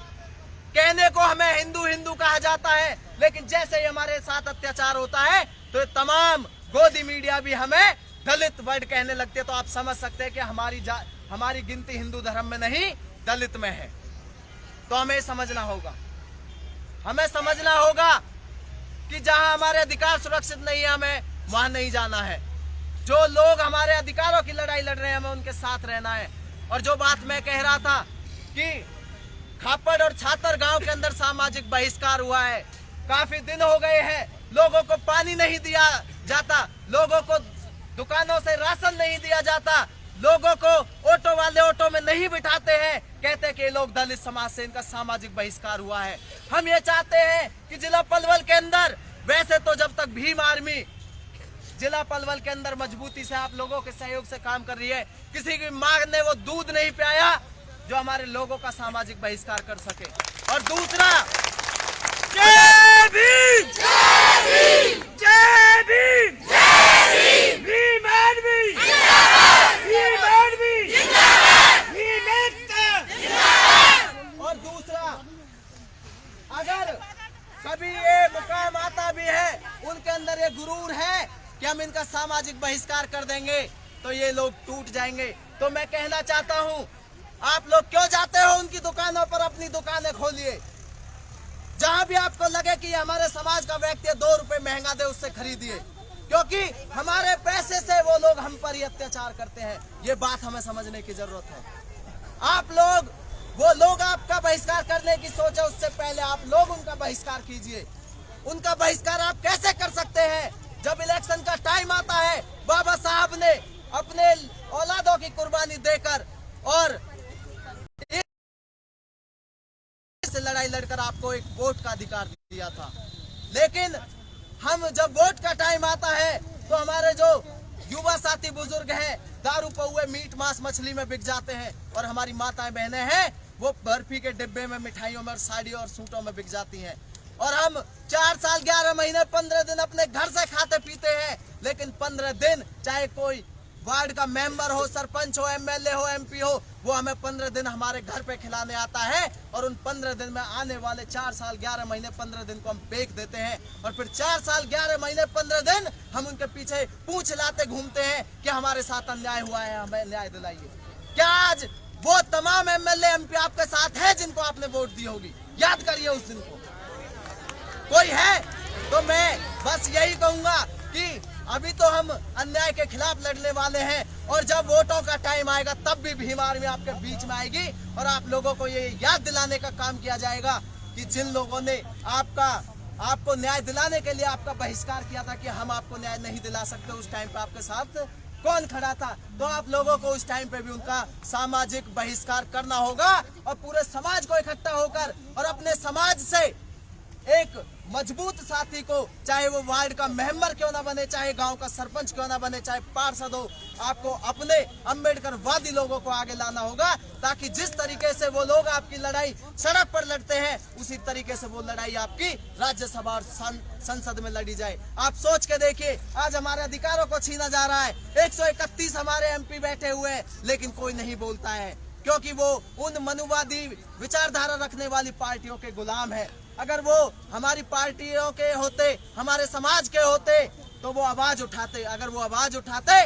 कहने को हमें हिंदू हिंदू कहा जाता है, लेकिन जैसे ही हमारे साथ अत्याचार होता है तो तमाम गोदी मीडिया भी हमें दलित वर्ड कहने लगते। तो आप समझ सकते हैं कि हमारी गिनती हिंदू धर्म में नहीं, दलित में है। तो हमें समझना होगा कि जहां हमारे अधिकार सुरक्षित नहीं है, हमें वहां नहीं जाना है। जो लोग हमारे अधिकारों की लड़ाई लड़ रहे हैं, हमें उनके साथ रहना है। और जो बात मैं कह रहा था कि खापड़ और छातर गांव के अंदर सामाजिक बहिष्कार हुआ है, काफी दिन हो गए हैं, लोगों को पानी नहीं दिया जाता, लोगों को दुकानों से राशन नहीं दिया जाता, लोगों को ऑटो वाले ऑटो में नहीं बिठाते हैं, कहते कि लोग दलित समाज से, इनका सामाजिक बहिष्कार हुआ है। हम ये चाहते हैं कि जिला पलवल के अंदर, वैसे तो जब तक भीम आर्मी जिला पलवल के अंदर मजबूती से आप लोगों के सहयोग से काम कर रही है। किसी की मां ने वो दूध नहीं पियाया जो हमारे लोगों का सामाजिक बहिष्कार कर सके। और दूसरा, जय भीम, जय भीम, जय भीम, जय भीम, भीम आर्मी जिंदाबाद, भीम आर्मी जिंदाबाद, भीम एकता जिंदाबाद। और दूसरा, अगर कभी ये मुकाम आता भी है, उनके अंदर ये गुरूर है कि हम इनका सामाजिक बहिष्कार कर देंगे तो ये लोग टूट जाएंगे। तो मैं कहना चाहता हूं, आप लोग क्यों जाते हो उनकी दुकानों पर, अपनी दुकानें खोलिए। जहां भी आपको लगे कि हमारे समाज का व्यक्ति 2 रुपए महंगा दे, उससे खरीदिए, क्योंकि हमारे पैसे से वो लोग हम पर ही अत्याचार करते हैं। ये बात हमें समझने की जरूरत है। आप लोग, वो लोग आपका बहिष्कार करने की सोचे उससे पहले आप लोग उनका बहिष्कार कीजिए। उनका बहिष्कार आप कैसे कर सकते हैं? जब इलेक्शन का टाइम आता है, बाबा साहब ने अपने औलादों की कुर्बानी देकर और से लड़ाई लड़कर आपको एक वोट का अधिकार दिया था। लेकिन हम जब वोट का टाइम आता है तो हमारे जो युवा साथी बुजुर्ग हैं, दारू पौए मीट मांस मछली में बिक जाते हैं, और हमारी माताएं बहनें हैं वो बर्फी के डिब्बे में, मिठाइयों में, साड़ी और सूटों में बिक जाती हैं। और हम 4 साल 11 महीने 15 दिन अपने घर से खाते पीते हैं, लेकिन 15 दिन चाहे कोई वार्ड का मेंबर हो, सरपंच हो, एमएलए हो, एमपी हो, वो हमें 15 दिन हमारे घर पे खिलाने आता है, और उन 15 दिन में आने वाले 4 साल 11 महीने 15 दिन को हम बेच देते हैं, और फिर 4 साल 11 महीने 15 दिन हम उनके पीछे पूंछ लाते घूमते हैं कि हमारे साथ अन्याय हुआ है, हमें न्याय दिलाइए। क्या आज वो तमाम एमएलए एमपी आपके साथ है जिनको आपने वोट दी होगी? याद करिए उस दिन को। कोई है? तो मैं बस यही कहूंगा कि अभी तो हम अन्याय के खिलाफ लड़ने वाले हैं, और जब वोटों का टाइम आएगा तब भी भीम आर्मी आपके बीच में आएगी, और आप लोगों को ये याद दिलाने का काम किया जाएगा कि जिन लोगों ने आपको न्याय दिलाने के लिए आपका बहिष्कार किया था कि हम आपको न्याय नहीं दिला सकते, उस टाइम पे आपके साथ कौन खड़ा था? तो आप लोगों को उस टाइम पे भी उनका सामाजिक बहिष्कार करना होगा, और पूरे समाज को इकट्ठा होकर और अपने समाज से एक मजबूत साथी को, चाहे वो वार्ड का मेंबर क्यों ना बने, चाहे गांव का सरपंच क्यों ना बने, चाहे पार्षद हो, आपको अपने अम्बेडकरवादी लोगों को आगे लाना होगा, ताकि जिस तरीके से वो लोग आपकी लड़ाई सड़क पर लड़ते हैं, उसी तरीके से वो लड़ाई आपकी राज्यसभा और संसद में लड़ी जाए। आप सोच के देखिए, आज हमारे अधिकारों को छीना जा रहा है, 131 हमारे एमपी बैठे हुए हैं, लेकिन कोई नहीं बोलता है, क्योंकि वो उन मनुवादी विचारधारा रखने वाली पार्टियों के गुलाम है। अगर वो हमारी पार्टियों के होते, हमारे समाज के होते, तो वो आवाज उठाते। अगर वो आवाज उठाते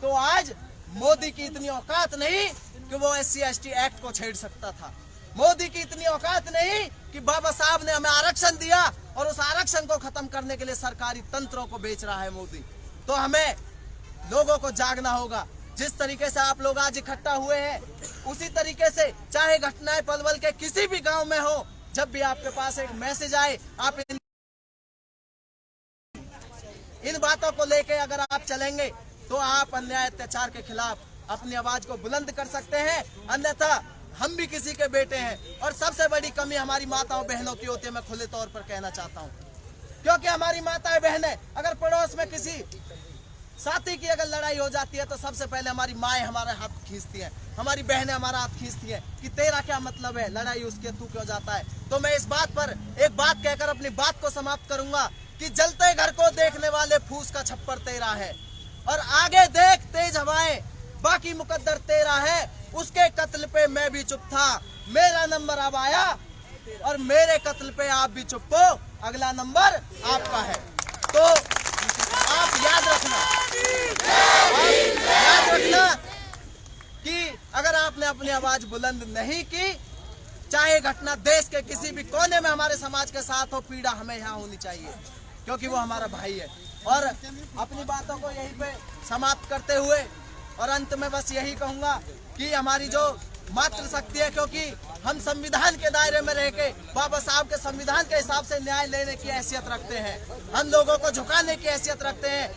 तो आज मोदी की इतनी औकात नहीं कि वो SC/ST एक्ट को छेड़ सकता था। मोदी की इतनी औकात नहीं कि बाबा साहब ने हमें आरक्षण दिया और उस आरक्षण को खत्म करने के लिए सरकारी तंत्रों को बेच रहा है मोदी। तो हमें लोगों को जागना होगा। जिस तरीके से आप लोग आज इकट्ठा हुए हैं, उसी तरीके से चाहे घटनाएं पलवल के किसी भी गांव में हो, जब भी आपके पास एक मैसेज आए, आप इन बातों को लेके अगर आप चलेंगे तो आप अन्याय अत्याचार के खिलाफ अपनी आवाज को बुलंद कर सकते हैं। अन्यथा हम भी किसी के बेटे हैं, और सबसे बड़ी कमी हमारी माताओं बहनों की होती है, मैं खुले तौर पर कहना चाहता हूं, क्योंकि हमारी माताएं बहनें अगर पड़ोस में किसी साथी की अगर लड़ाई हो जाती है तो सबसे पहले हमारी माएं हमारा हाथ खींचती हैं, हमारी बहनें हमारा हाथ खींचती हैं कि तेरा क्या मतलब है, लड़ाई उसके तू क्यों जाता है। तो मैं इस बात पर एक बात कहकर अपनी बात को समाप्त करूंगा कि जलते घर को देखने वाले फूस का छप्पर तेरा है, और आगे देख तेज हवाएं, बाकी मुकद्दर तेरा है। उसके कत्ल पे मैं भी चुप था, मेरा नंबर अब आया, और मेरे कत्ल पे आप भी चुप हो, अगला नंबर आपका है। तो आप याद रखना कि अगर आपने अपनी आवाज बुलंद नहीं की, चाहे घटना देश के किसी भी कोने में हमारे समाज के साथ हो, पीड़ा हमें यहाँ होनी चाहिए, क्योंकि वो हमारा भाई है। और अपनी बातों को यहीं पे समाप्त करते हुए और अंत में बस यही कहूंगा कि हमारी जो मात्र शक्ति है, क्योंकि हम संविधान के दायरे में रह के बाबा साहब के संविधान के हिसाब से न्याय लेने की हैसियत रखते हैं, हम लोगों को झुकाने की हैसियत रखते हैं।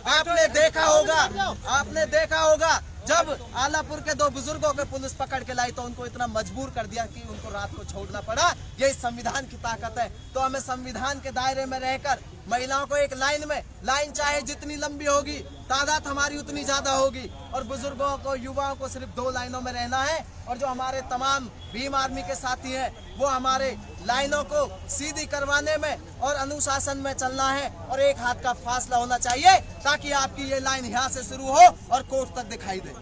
आपने देखा होगा जब आलापुर के 2 बुजुर्गों के पुलिस पकड़ के लाई तो उनको इतना मजबूर कर दिया कि उनको रात को छोड़ना पड़ा। यही संविधान की ताकत है। तो हमें संविधान के दायरे में रहकर महिलाओं को एक लाइन चाहे जितनी लंबी होगी, तादाद हमारी उतनी ज्यादा होगी, और बुजुर्गों को, युवाओं को सिर्फ 2 लाइनों में रहना है। और जो हमारे तमाम भीम आर्मी के साथी हैं वो हमारे लाइनों को सीधी करवाने में और अनुशासन में चलना है, और एक हाथ का फासला होना चाहिए ताकि आपकी ये लाइन यहाँ से शुरू हो और कोर्ट तक दिखाई दे।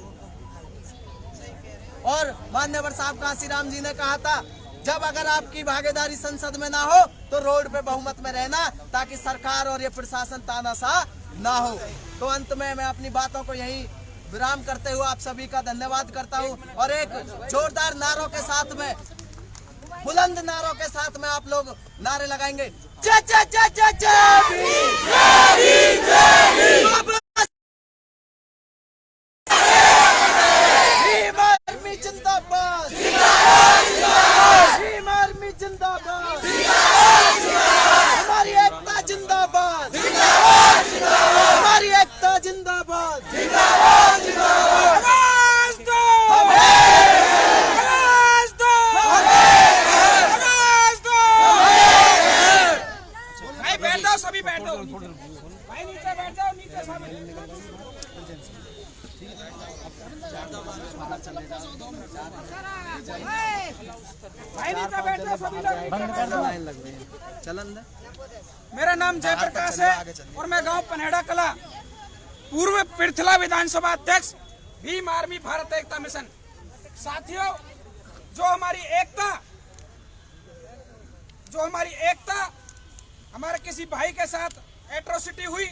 और मान्यवर साहब कांसीराम जी ने कहा था, जब अगर आपकी भागीदारी संसद में ना हो तो रोड पे बहुमत में रहना, ताकि सरकार और ये प्रशासन तानाशाह ना हो। तो अंत में मैं अपनी बातों को यहीं विराम करते हुए आप सभी का धन्यवाद करता हूं, और एक जोरदार नारों के साथ में, बुलंद नारों के साथ में आप लोग नारे लगाएंगे। जय जय जय जय जय भीम, भीम आर्मी जिंदाबाद, भीम आर्मी जिंदाबाद, हमारी एकता जिंदाबाद, हमारी एकता जिंदाबाद, बैठ जाओ, सभी बैठो भाई, नीचे बैठ जाओ, नीचे सभी। भाई नीचे बैठ जाओ सभी लोग। चलन। मेरा नाम जयप्रकाश है और मैं गांव पनहेड़ा कला, पूर्व पृथला विधानसभा अध्यक्ष, भीम आर्मी भारत एकता मिशन। साथियों, जो हमारी एकता हमारे किसी भाई के साथ एट्रोसिटी हुई,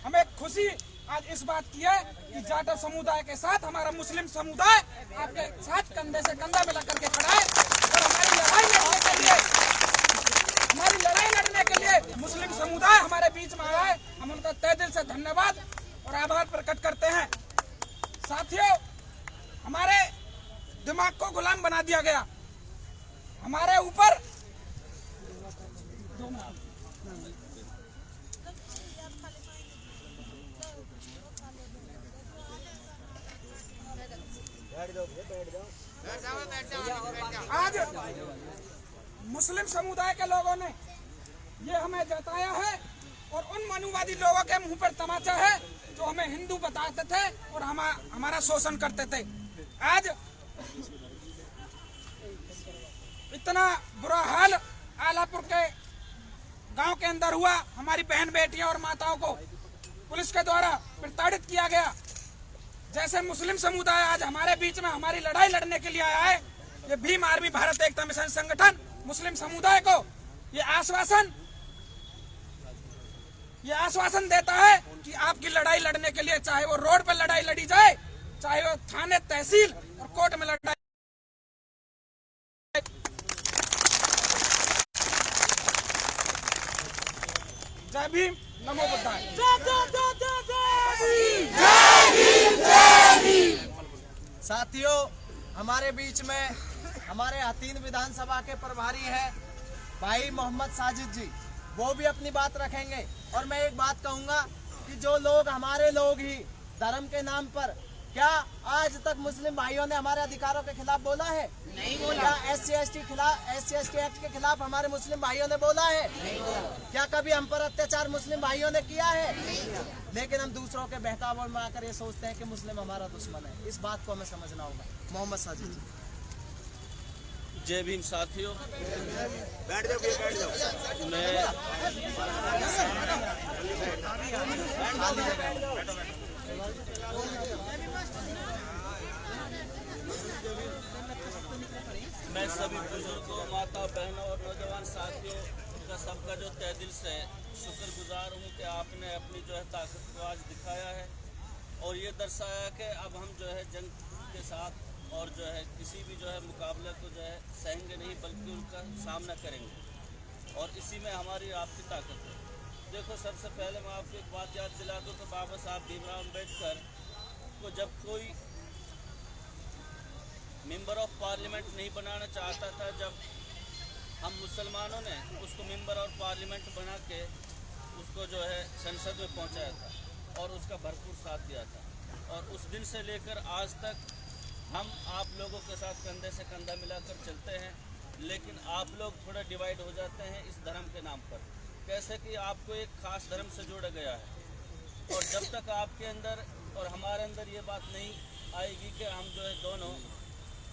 हमें खुशी आज इस बात की है कि जाटव समुदाय के साथ हमारा मुस्लिम समुदाय आपके साथ कंधे से कंधा मिला करके खड़ा है, और हमारी लड़ाई लड़ने के लिए मुस्लिम समुदाय हमारे बीच में आया है। हम उनका तहे दिल से धन्यवाद और आभार प्रकट करते हैं। साथियों, हमारे दिमाग को गुलाम बना दिया गया, हमारे ऊपर आज मुस्लिम समुदाय के लोगों ने ये हमें जताया है, और उन मनुवादी लोगों के मुंह पर तमाचा है जो हमें हिंदू बताते थे और हमारा शोषण करते थे। आज इतना बुरा हाल आलापुर के गांव के अंदर हुआ, हमारी बहन बेटियां और माताओं को पुलिस के द्वारा प्रताड़ित किया गया। जैसे मुस्लिम समुदाय आज हमारे बीच में हमारी लड़ाई लड़ने के लिए आया है, ये भीम आर्मी भारत एकता मिशन संगठन मुस्लिम समुदाय को ये आश्वासन देता है कि आपकी लड़ाई लड़ने के लिए, चाहे वो रोड पर लड़ाई लड़ी जाए, चाहे वो थाने, तहसील और कोर्ट में लड़ाई। जय भीम, नमो बुद्धाय। साथियों, हमारे बीच में हमारे हतीन विधानसभा के प्रभारी हैं भाई मोहम्मद साजिद जी, वो भी अपनी बात रखेंगे। और मैं एक बात कहूंगा कि जो लोग, हमारे लोग ही धर्म के नाम पर, क्या आज तक मुस्लिम भाइयों ने हमारे अधिकारों के खिलाफ बोला है? नहीं बोला। क्या SC/ST एक्ट के खिलाफ हमारे मुस्लिम भाइयों ने बोला है? नहीं बोला। क्या कभी हम पर अत्याचार मुस्लिम भाइयों ने किया है? नहीं। लेकिन हम दूसरों के बहकावे में आकर ये सोचते हैं कि मुस्लिम हमारा दुश्मन है। इस बात को हमें समझना होगा। मोहम्मद साजिद जी। जय भीम साथियों, बैठ जाओ। मैं सभी बुजुर्गों, माता, बहनों और नौजवान साथियों का सबका जो तहे दिल से शुक्रगुजार हूँ कि आपने अपनी जो है ताकत को आज दिखाया है, और ये दर्शाया कि अब हम जो है जंग के साथ और जो है किसी भी जो है मुकाबले को जो है सहेंगे नहीं, बल्कि उनका सामना करेंगे, और इसी में हमारी आपकी ताकत है। देखो, सबसे पहले मैं आपको एक बात याद दिला दूँ कि बाबा साहब भीमराव अम्बेडकर को जब कोई मेंबर ऑफ पार्लियामेंट नहीं बनाना चाहता था, जब हम मुसलमानों ने उसको मेंबर ऑफ पार्लियामेंट बना के उसको जो है संसद में पहुंचाया था और उसका भरपूर साथ दिया था। और उस दिन से लेकर आज तक हम आप लोगों के साथ कंधे से कंधा मिलाकर चलते हैं, लेकिन आप लोग थोड़ा डिवाइड हो जाते हैं इस धर्म के नाम पर। कैसे कि आपको एक खास धर्म से जोड़ा गया है और जब तक आपके अंदर और हमारे अंदर ये बात नहीं आएगी कि हम जो है दोनों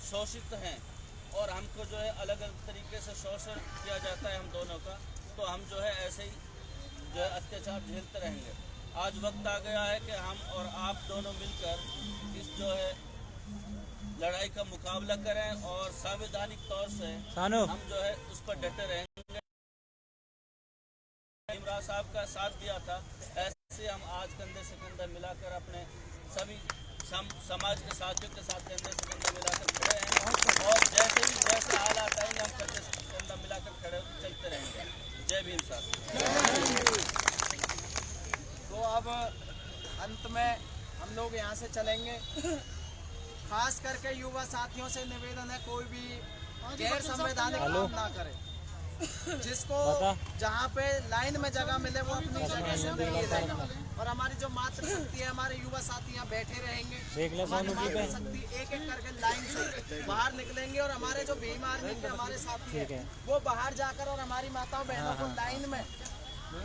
शोषित हैं और हमको जो है अलग अलग तरीके से शोषण किया जाता है हम दोनों का, तो हम जो है ऐसे ही जो है अत्याचार झेलते रहेंगे। आज वक्त आ गया है कि हम और आप दोनों मिलकर इस जो है लड़ाई का मुकाबला करें और संवैधानिक तौर से हम जो है उस पर डटे रहेंगे। इमरान साहब का साथ दिया था, ऐसे हम आज कंधे से कंधा मिलाकर अपने सभी समाज के साथियों के साथ कंधे से कंधा मिलाकर खड़े हैं और जैसे हालात आएंगे हम कंधे से कंधा मिलाकर खड़े चलते रहेंगे। जय भीम साहब। तो अब अंत में हम लोग यहाँ से चलेंगे। खास करके युवा साथियों से निवेदन है, कोई भी गैर संवैधानिक काम ना करे। जिसको जहाँ पे लाइन में जगह मिले वो अपनी जगह से मिलिए जाए। और हमारी जो मातृशक्ति है, हमारे युवा साथी यहाँ बैठे रहेंगे। हमारी मातृशक्ति एक एक करके लाइन से बाहर निकलेंगे और हमारे जो भीम आर्मी के हमारे साथी हैं वो बाहर जाकर और हमारी माताओं बहनों को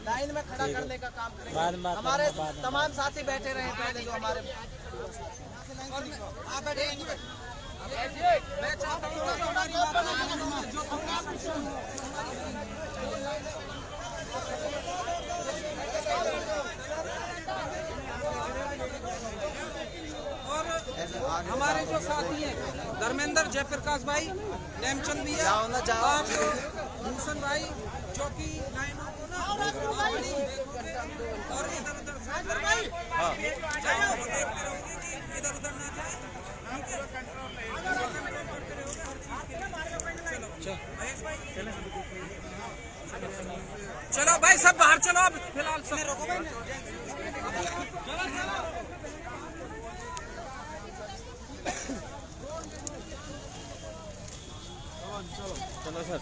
लाइन में खड़ा करने का काम करेंगे। हमारे तमाम साथी बैठे रहे पहले जो हमारे मैं चाहता हूँ कि हमारी बात जो और हमारे जो साथी हैं धर्मेंद्र, जयप्रकाश भाई, नेमचंद भैया और भूषण भाई जो कि लाइनों को ना और इधर उधर सागर भाई देखते रहोगे कि इधर उधर ना जाए। चलो भाई सब बाहर चलो अब फिलहाल सब चलो सर।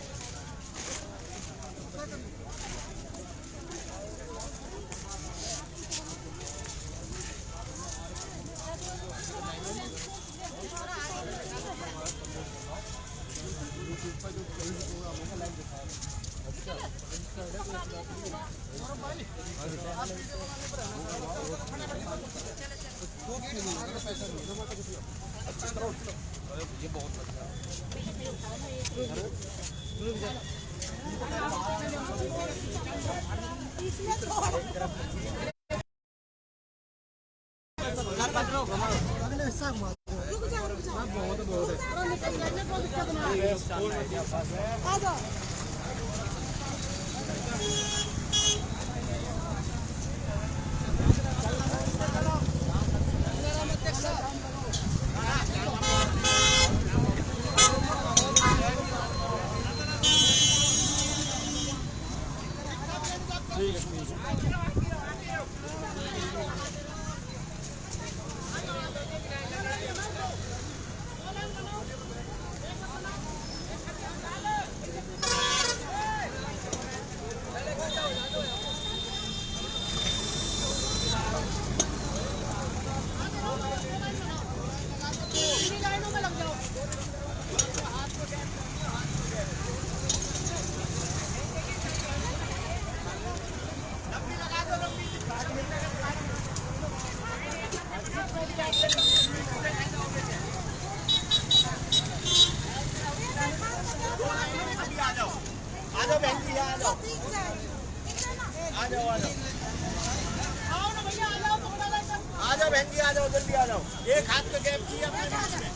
एक हाथ का गैप चाहिए अपने बीच में।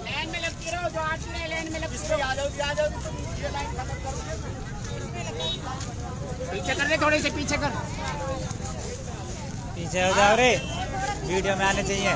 लाइन में लगती रहो, जो आठ लाइन में लगती रहो। आ जाओ ये लाइन खत्म कर दो। पीछे कर दे, थोड़े से पीछे कर। पीछे हो जाओ रे, वीडियो में आने चाहिए।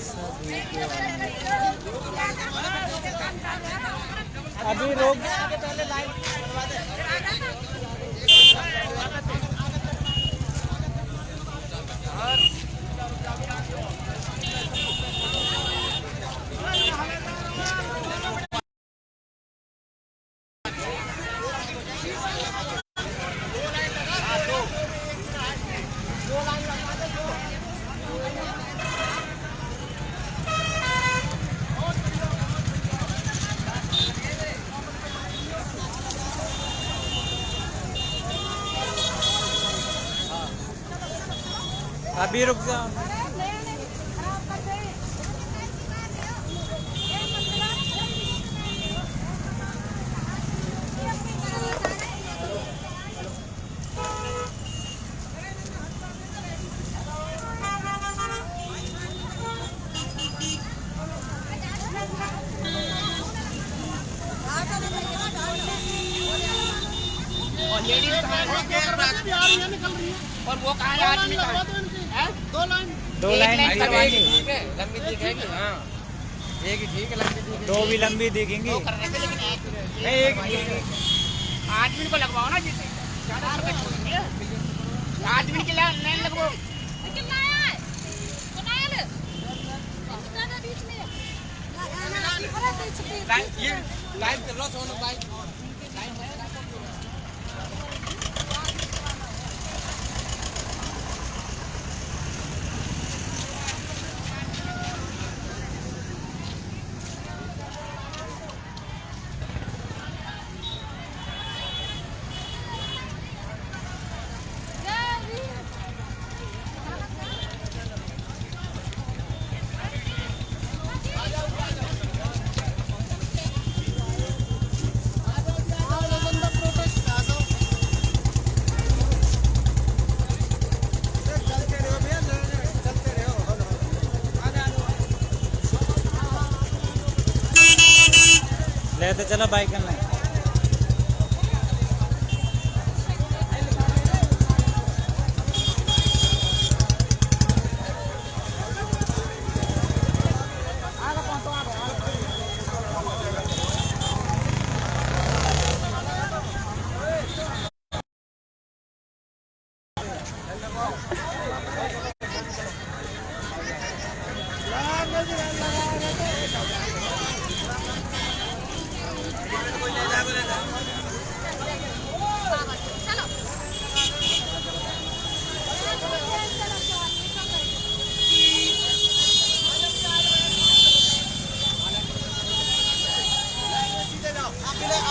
सभी अभी रोक अभी रुक जाओ। और लेडीज और वो कहाँ है आदमी कहाँ है? दो लाइन करवाएंगे, ठीक है लंबी दिखेगी। हाँ एक ही ठीक है, लंबी दिखेगी। दो भी लंबी दिखेंगी। नहीं एक आदमी को लगवाओ ना, जिसे ज़्यादा समय छोड़ेंगे आदमी के लाइन लगवाओ। ये लाइन कर लो सोनू भाई। ले तो चलो बाइक में।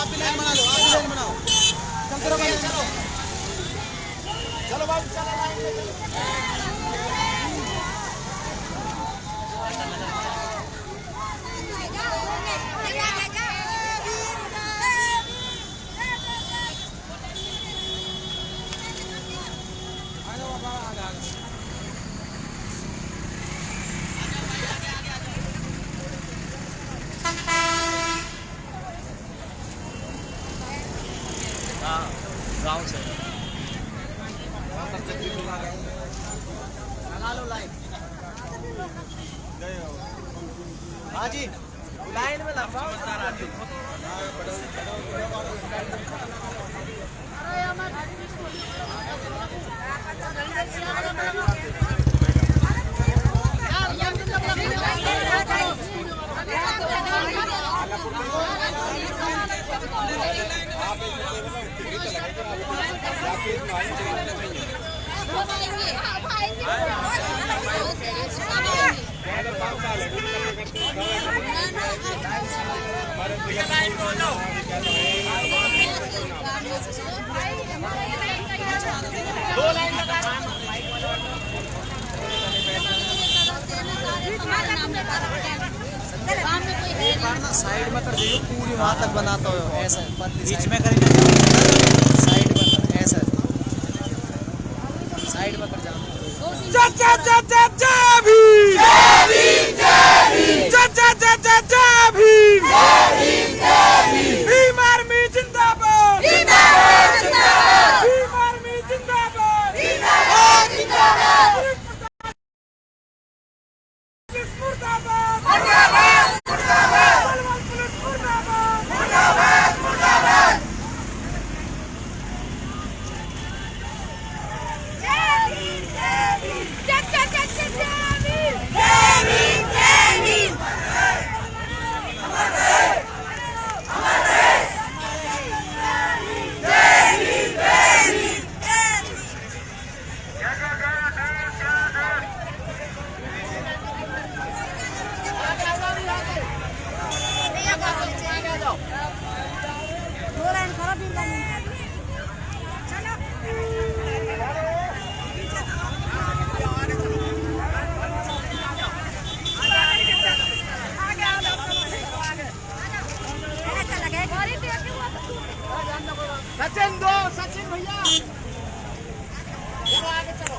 आप भी लाइन बना लो, आप भी लाइन बनाओ। चलते रहो भाई, चलो चलो भाई, चलो गाँव से लगा लो लाइन। हाँ जी, लाइन में लगवाओ। एक बार ना साइड में कर दीजिए, पूरी वहाँ तक बनाता हो ऐसा बीच में करेंगे। साइड में कर, ऐसा साइड में कर जाना। मुर्दाबाद सचिन दो, सचिन भैया चलो आगे चलो।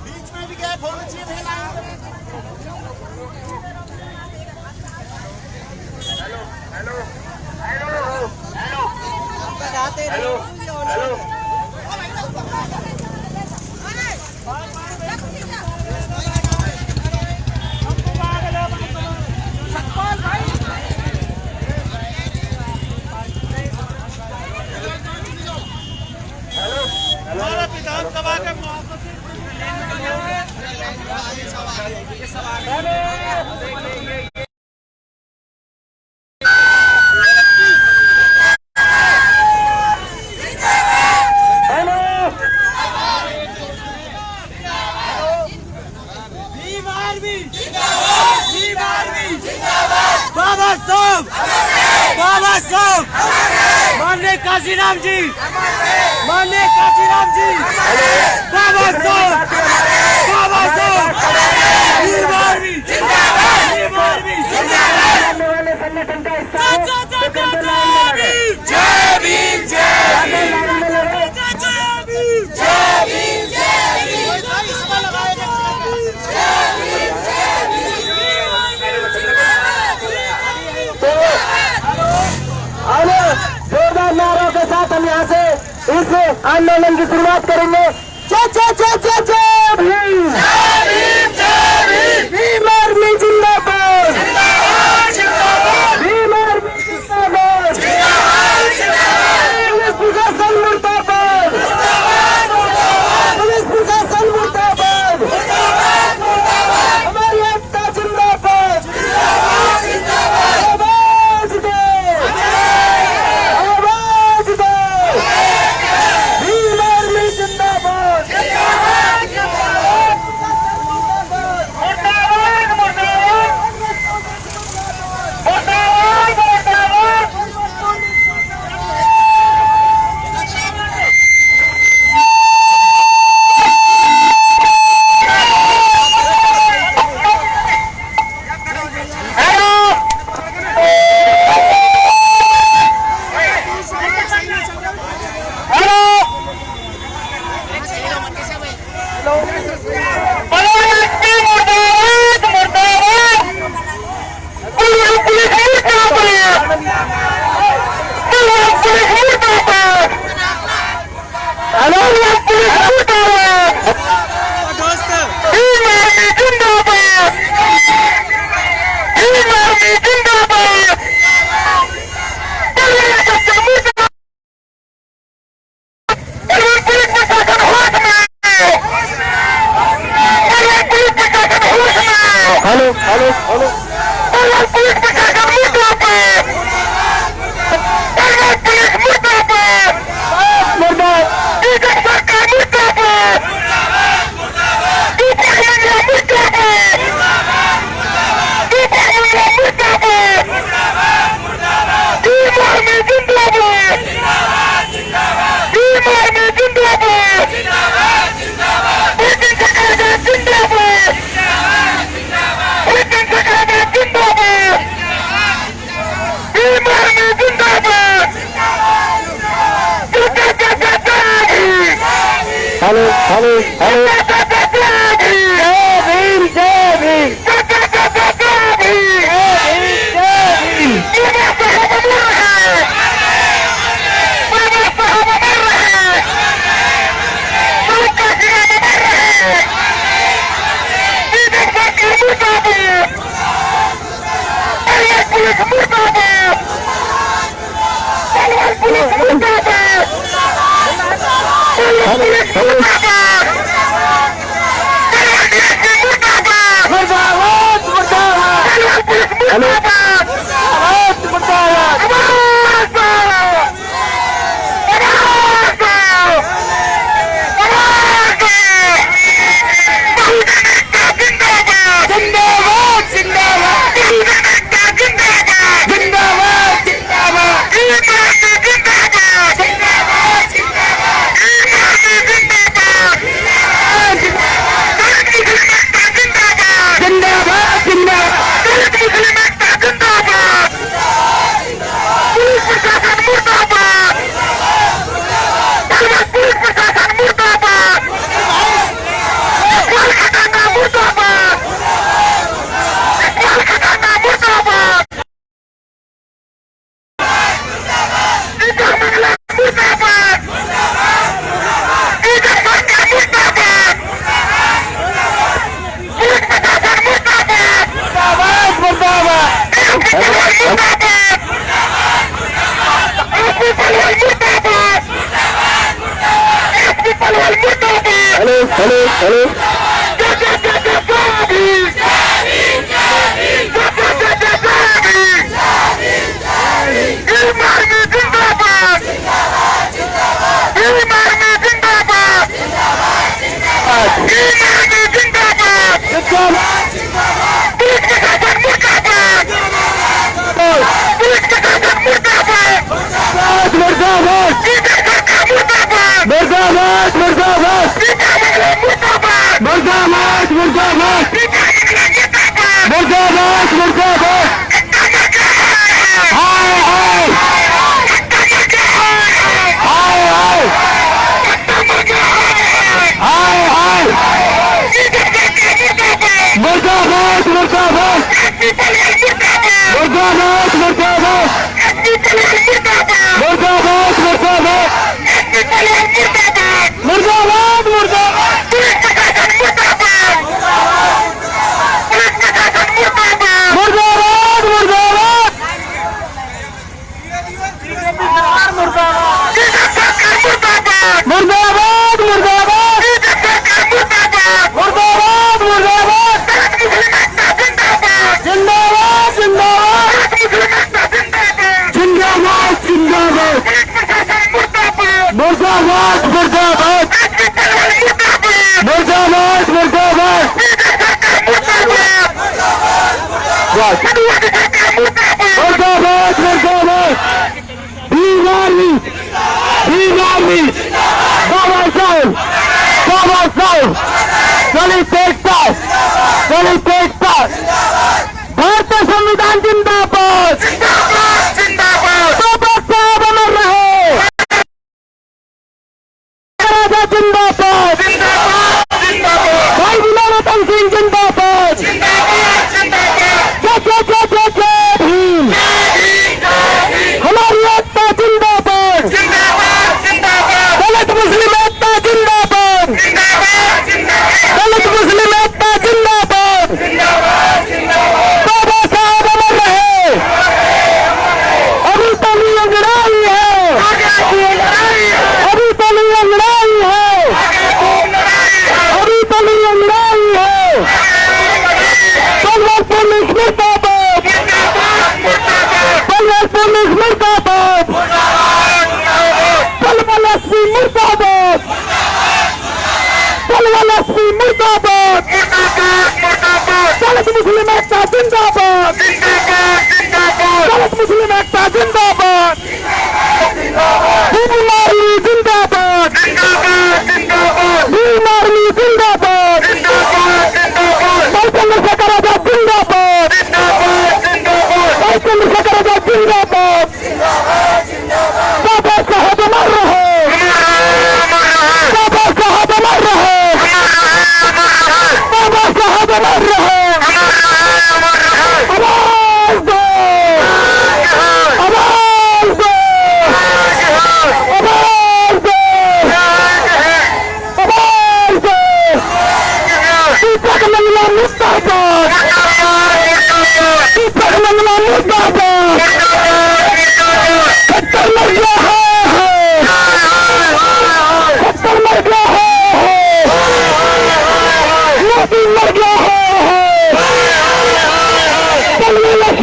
बीच में भी गैप होना चाहिए भैया। Hello hello hello hello hello हमारा विधानसभा के बाबा साहब माननीय काशीराम जी, माननीय काशीराम जी, बाबा साहब भीम आर्मी जिंदाबाद, भीम आर्मी जिंदाबाद, वाले संगठन का हिस्सा जय भीम जय भीम जय भीम जय भीम जय जोरदार नारों के साथ हम यहाँ से इस आंदोलन की शुरुआत करेंगे। जय जय जय जय जय भीम, भीम आर्मी जिंदाबाद, भीम आर्मी जिंदाबाद, पुलिस प्रशासन मुर्दाबाद, पुलिस प्रशासन मुर्दाबाद, हमारी एकता जिंदाबाद, आवाज दो, आवाज दो, भीम आर्मी जिंदाबाद, हेलो हेलो हेलो जय भीम जय भीम भारतीय संविधान जिंदाबाद, बाबा साहब अमर रहे, राजा जिंदाबाद, भाई विनोद सिंह जिंदाबाद, जय भीम, हमारी एकता जिंदाबाद, दलित मुस्लिम एकता जिंदाबाद, दलित मुस्लिम एकता जिंदाबाद, बाबा साहब अमर रहे। अभी तो नहीं लड़ाई है, अभी तो नहीं लड़ाई है, अभी तो नहीं लड़ाई है। पलवल पुलिस मुर्दाबाद, पलवल पुलिस मुर्दाबाद, पलवल एसपी मुर्दाबाद, पलवल एसपी मुर्दाबाद, दलित मुस्लिम एकता जिंदाबाद, दलित मुस्लिम एकता जिंदाबाद, भीम आर्मी जिंदाबाद, भीम आर्मी जिंदाबाद, भाई चंद्रशेखर आजाद जिंदाबाद, भाई चंद्रशेखर आजाद जिंदाबाद, बाबा साहब अमर रहे, बाबा साहब अमर रहे, बाबा साहब अमर रहे।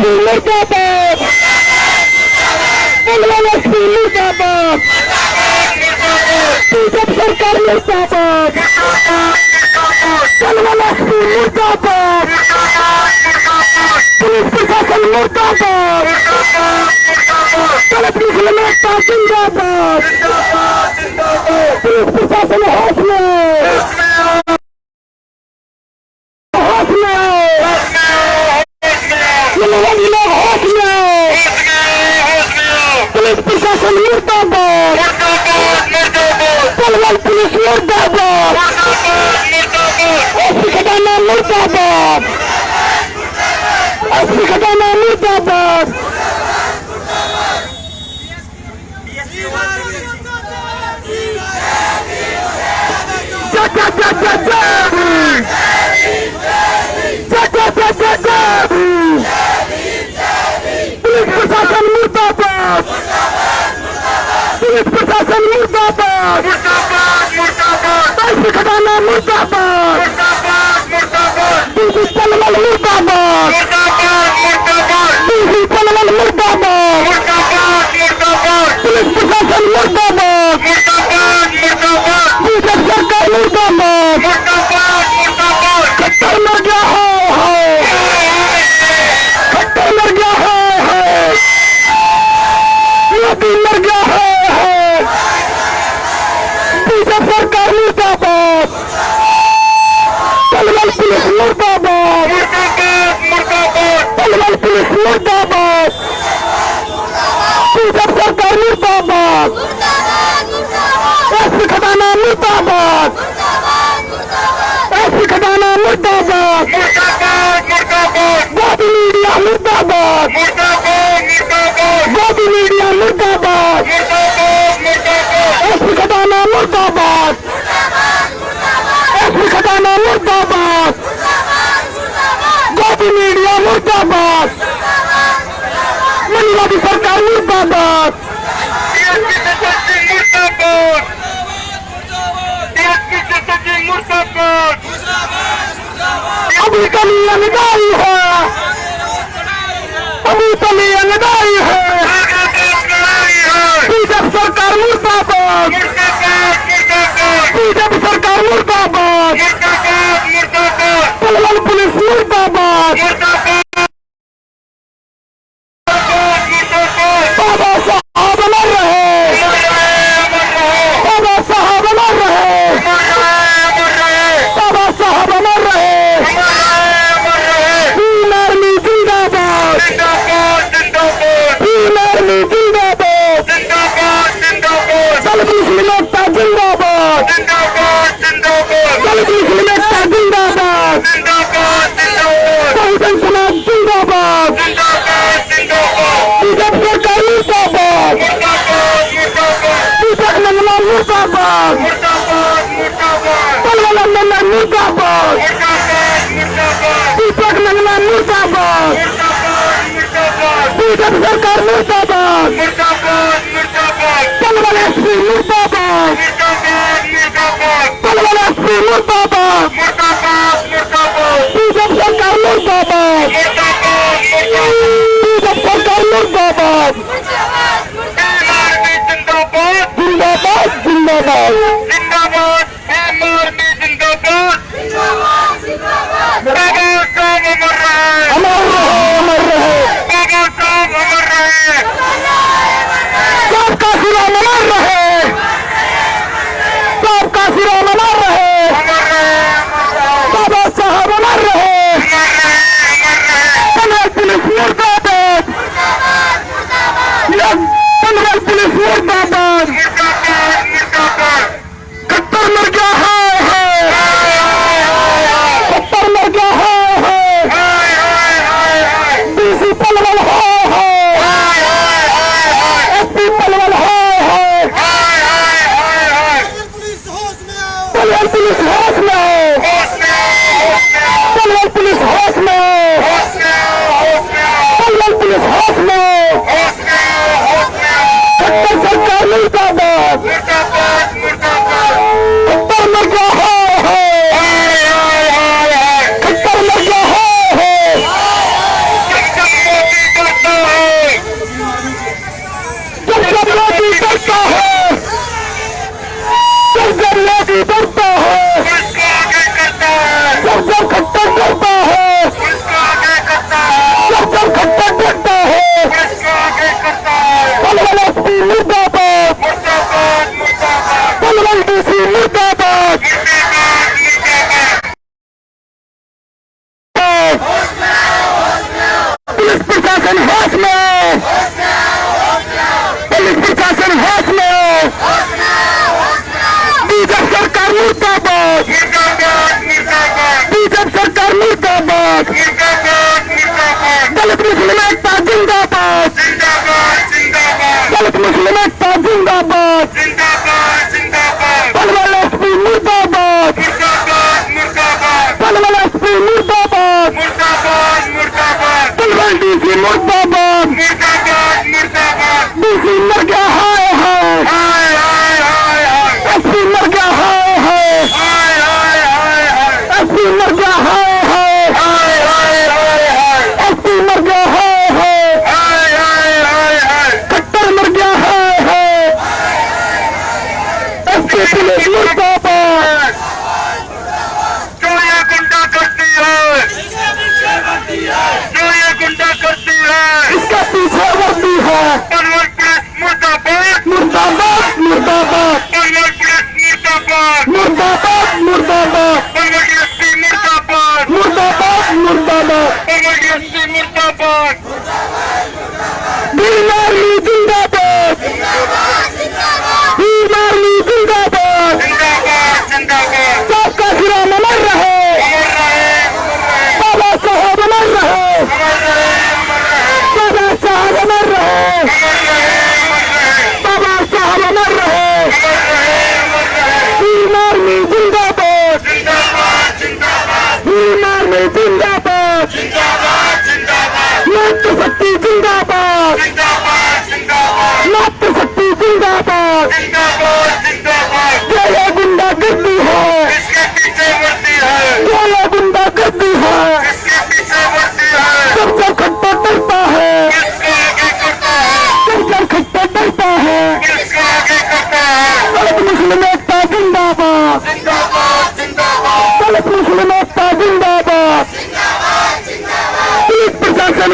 मुर्दाबाद, तलवार एसपी मुर्दाबाद, बीजेपी सरकार मुर्दाबाद, तलवार एसपी मुर्दाबाद, पुलिस प्रशासन मुर्दाबाद, पुलिस नेता जिंदाबाद, पुलिस प्रशासन होश में, होश में, लोग होश में, पुलिस प्रशासन मुर्दाबाद, तलवार पुलिस मुर्दाबाद, एसपी खजाना मुर्दाबाद, एसपी खजाना मुर्दाबाद, पुलिस प्रशासन मुर्दाबाद, पुलिस प्रशासन मुर्दाबाद, एसपी खजाना मुर्दाबाद, पुलिस तलवार मुर्दाबाद, पुलिस तलवार मुर्दाबाद, पुलिस प्रशासन मुर्दाबाद, बीजेपी सरकार मुर्दाबाद, खट्टर मर गया है, खट्टर मर गया है, मोदी मर गया है, बीजेपी सरकार मुर्दाबाद, तलवार पुलिस मुर्दाबाद, तलवार पुलिस मुर्दाबाद, बीजेपी सरकार मुर्दाबाद, एसपी खजाना मुर्दाबाद, एसपी खजाना मुर्दाबाद, मोदी मीडिया मुर्दाबाद, मोदी मीडिया मुर्दाबाद, एसपी खजाना मुर्दाबाद, एसपी खजाना मुर्दाबाद, मोदी मीडिया मुर्दाबाद, मनवादी सरकार मुर्दाबाद, अभी कमी अंगदाई है, अभी कमी अंगदाई है, बीजेपी सरकार मुर्दाबाद, बीजेपी सरकार मुर्दाबाद, तलवार पुलिस मुर्दाबाद, बाबा साहब अमर रहे, बाबा साहब अमर रहे, बाबा साहब अमर रहे, भीम आर्मी जिंदाबाद, भीम आर्मी जिंदाबाद, दल पुलिस नेता जिंदाबाद, दल पुलिस नेता जिंदाबाद, बहुजन समाज जिंदाबाद, बीजेपी सरकार मुर्दाबाद, दीपक नंगला मुर्दाबाद, तलवार नंगला मुर्दाबाद, दीपक नंगला मुर्दाबाद, बीजेपी सरकार मुर्दाबाद, तलवार एसपी मुर्दाबाद, तलवार एसपी मुर्दाबाद, बीजेपी सरकार मुर्दाबाद, बीजेपी सरकार मुर्दाबाद, जिंदाबाद जिंदाबाद अमर रहे, सबका सिराम अमर रहे, सबका सिराम अमर रहे, बाबा साहब अमर रहे, मुस्लिम एकता जिंदाबाद दलित मुस्लिम एकता जिंदाबाद पलवल एसपी मुर्दाबाद पलवल एसपी मुर्दाबाद पलवल डीसी मुर्दाबाद डीसी मर गया हाय एसपी मर गया हाय एसपी मर गया हाय एसपी मर गया हाय खट्टर मर गया हाय एसपी पुलिस मुर्दाबाद जो ये गुंडा करती है जो ये गुंडा करती है इसका पीछे वर्दी है पलवल पुलिस मुर्दाबाद मुर्दाबाद मुर्दाबाद पलवल पुलिस मुर्दाबाद मुर्दाबाद मुर्दाबाद पलवल एसपी मुर्दाबाद मुर्दाबाद मुर्दाबाद पलवल एसपी मुर्दाबाद भीम आर्मी जिंदाबाद भीम आर्मी जिंदाबाद जिंदाबाद जिंदाबाद सबका सिराम अमर रहे बाबा साहब अमर रहे बाबा साहब अमर रहे बाबा साहब अमर रहे भीम आर्मी जिंदाबाद भीम आर्मी जिंदाबाद मातृ शक्ति जिंदाबाद मातृ शक्ति जिंदाबाद जो ये गुंडा करती है इसके पीछे बढ़ती है जो ये गुंडा करती है इसके पीछे बढ़ती है सबसे खट्टा डरता है इसको आगे करता है सबसे खट्टा डरता है इसको आगे करता है दलित मुस्लिम एकता जिंदाबाद दलित मुस्लिम एकता जिंदाबाद पुलिस प्रशासन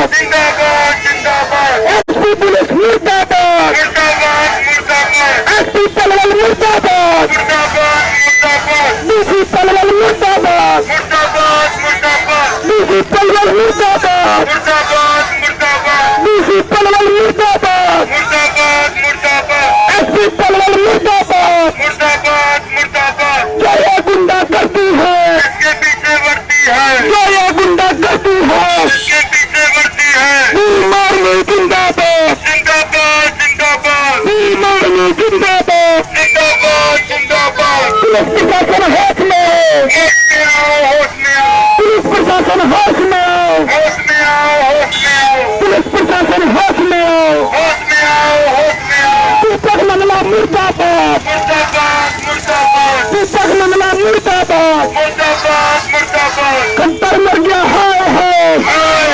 जिंदाबाद जिंदाबाद एसपी पुलिस मुर्दाबाद मुर्दाबाद मुर्दाबाद एसपी पलवल मुर्दाबाद मुर्दाबाद मुर्दाबाद डीसी पलवल मुर्दाबाद मुर्दाबाद मुर्दाबाद डीसी पलवल मुर्दाबाद मुर्दाबाद मुर्दाबाद डीसी पलवल मुर्दाबाद मुर्दाबाद मुर्दाबाद एसपी पलवल मुर्दाबाद मुर्दाबाद मुर्दाबाद जो ये गुंडा करती है इसके पीछे बढ़ती है जो ये गुंडा करती है इसके पीछे बढ़ती है भीम आर्मी जिंदाबाद जिंदाबाद जिंदाबाद भीम आर्मी जिंदाबाद जिंदाबाद जिंदाबाद पुलिस प्रशासन होश में होश में आओ होश में आओ पुलिस प्रशासन होश में होश में आओ होश में आओ पुलिस प्रशासन होश में होश में आओ होश में आओ दीपक मंगला मुर्दाबाद मुर्दाबाद मुर्दाबाद दीपक मंगला मुर्दाबाद मुर्दाबाद मुर्दाबाद खट्टर मर गया हाय हाय हाय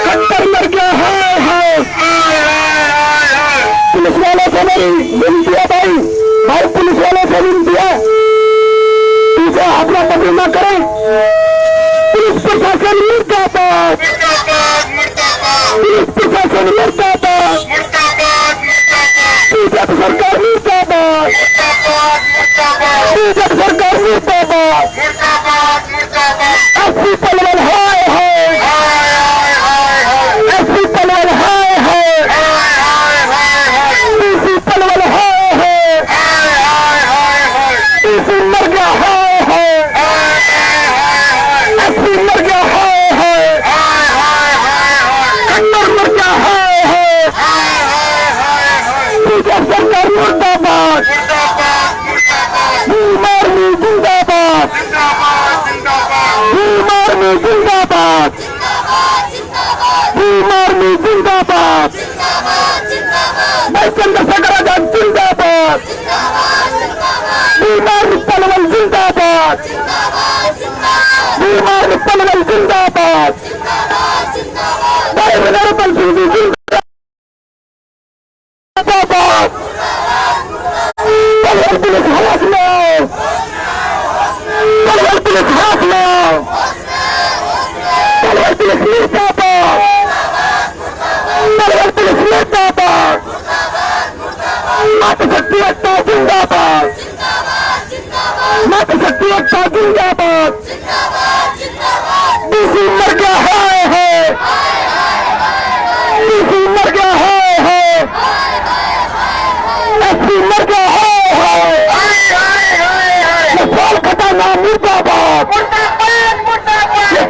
खट्टर मर गया हाय हाय हाय पुलिस वालों से मेरी विनती है भाई पुलिस वालों से विनती है पीछे अपना पकड़ न करें पुलिस प्रशासन मुर्दाबाद मुर्दाबाद मुर्दाबाद पुलिस प्रशासन मुर्दाबाद मुर्दाबाद मुर्दाबाद बीजेपी सरकार मुर्दाबाद मुर्दाबाद मुर्दाबाद बीजेपी सरकार मुर्दाबाद मुर्दाबाद मुर्दाबाद एसपी पलवल हाय हाय हाय हाय हाय एसपी पलवल हाय हाय डीसी पलवल हाय हाय डीसी मर गया हाय हाय एसपी मर गया हाय हाय खट्टर मर गया हाय हाय बीजेपी सरकार मुर्दाबाद भीम आर्मी जिंदाबाद भीम आर्मी जिंदाबाद भीम आर्मी जिंदाबाद भाई चंद्रशेखर आजाद जिंदाबाद भीम आर्मी पलवल जिंदाबाद भीम आर्मी पलवल जिंदाबाद भाई विनरबल सिंह जी जिंदाबाद पलवल पुलिस हाथ में पलवल पुलिस हाथ में पलवल पुलिस मुर्दाबाद पलवल पुलिस मुर्दाबाद मातृ शक्ति एकता जिंदाबाद मातृ शक्ति एकता जिंदाबाद डीसी मर गया है डीसी मर गया है एसपी मर गया है ये साल खटाना मुर्दाबाद ये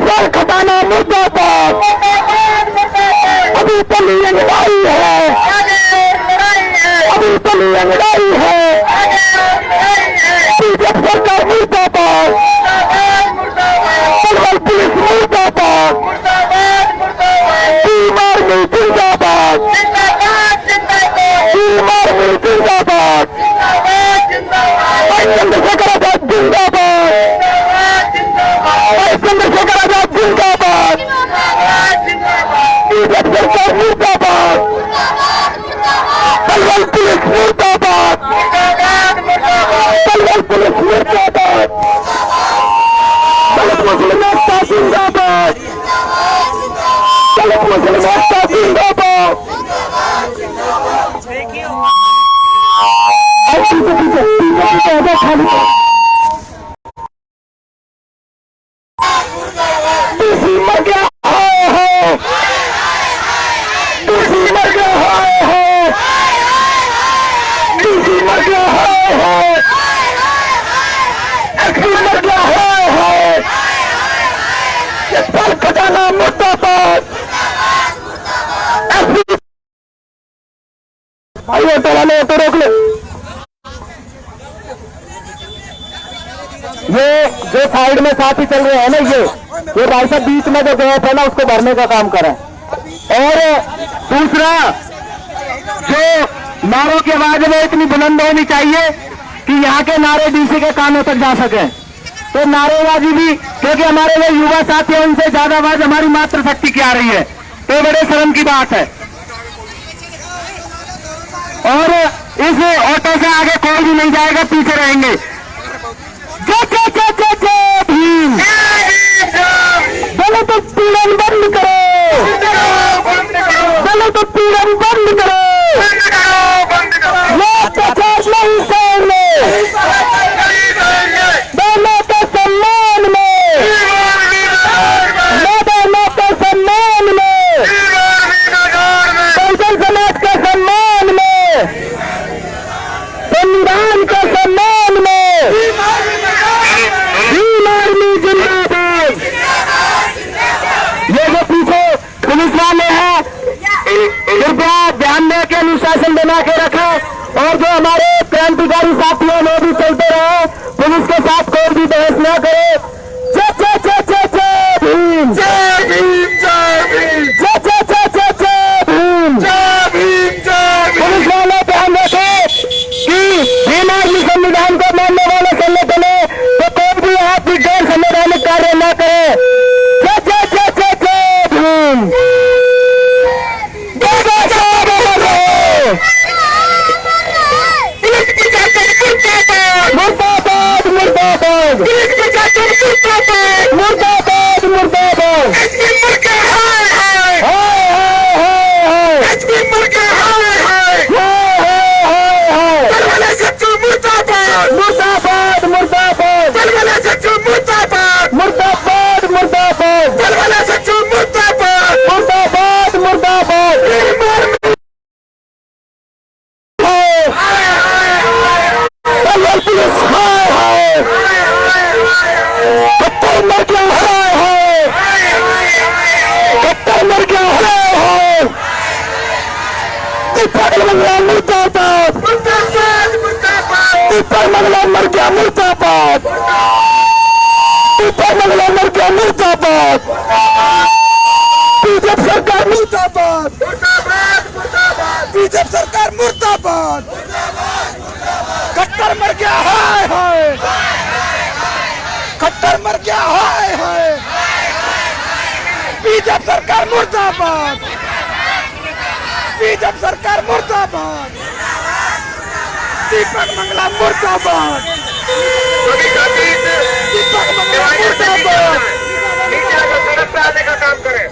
लाल खजाना मुर्दाबाद। भाई ऑटो वाले ऑटो रोक लो। ये जो साइड में साथी चल रहे हैं ना, ये भाई साहब बीच में जो गैप है ना उसको भरने का काम करें। और दूसरा, जो नारों की आवाज है वो इतनी बुलंद होनी चाहिए कि यहाँ के नारे डीसी के कानों तक जा सके। तो नारेबाजी भी, क्योंकि हमारे जो युवा साथी हैं उनसे ज्यादा आवाज हमारी मातृशक्ति की आ रही है, तो बड़े शर्म की बात है। और इस ऑटो से आगे कोई भी नहीं जाएगा, पीछे रहेंगे। जय भीम। दलित उत्पीड़न बंद करो, दलित उत्पीड़न बंद करो, अत्याचार नहीं सहेंगे, दोनों के सम्मान में, दोनों के सम्मान में, बहुजन समाज के सम्मान में, संविधान के सम्मान में, भीम आर्मी जिंदाबाद। ये जो पीछे पुलिस वाले हैं कृपया ध्यान दे के अनुशासन बना के रखें। और जो हमारे क्रांतिकारी साथी हैं वो भी चलते रहे, पुलिस के साथ कोई भी बहस न करे। जय जय जय जय जय भीम, जय भीम, जय भीम, जय जय जय जय जय भीम, जय भीम, जय भीम। पुलिस वाले ध्यान रखें कि भीम आर्मी संविधान को मानने वाले संगठन है, तो कोई भी यहाँ भी गैर संवैधानिक कार्य न करे। जय जय जय जय जय भीम। मुर्दाबाद मुर्दाबाद मुर्दाबाद मुर्दाबाद। मुर्दाबाद मुर्दाबाद मुर्दाबाद मुर्दाबाद मुर्दाबाद मुर्दाबाद। पुलिस हाय हाय, कट्टर मर गया हाय हाय, कट्टर मर गया हाय हाय। दीपक मंगला मुर्दाबाद, दीपक मंगला मर गया मुर्दाबाद, दीपक मंगला मर गया मुर्दाबाद, बीजेपी सरकार मुर्दाबाद, बीजेपी सरकार मुर्दाबाद। खट्टर मर गया हाय हाय, खट्टर मर गया हाय हाय, बीजेपी सरकार मुर्दाबाद, बीजेपी सरकार मुर्दाबाद, दीपक मंगला मुर्दाबाद, दीपक मंगला मुर्दाबाद। सड़क पे आने का काम करें।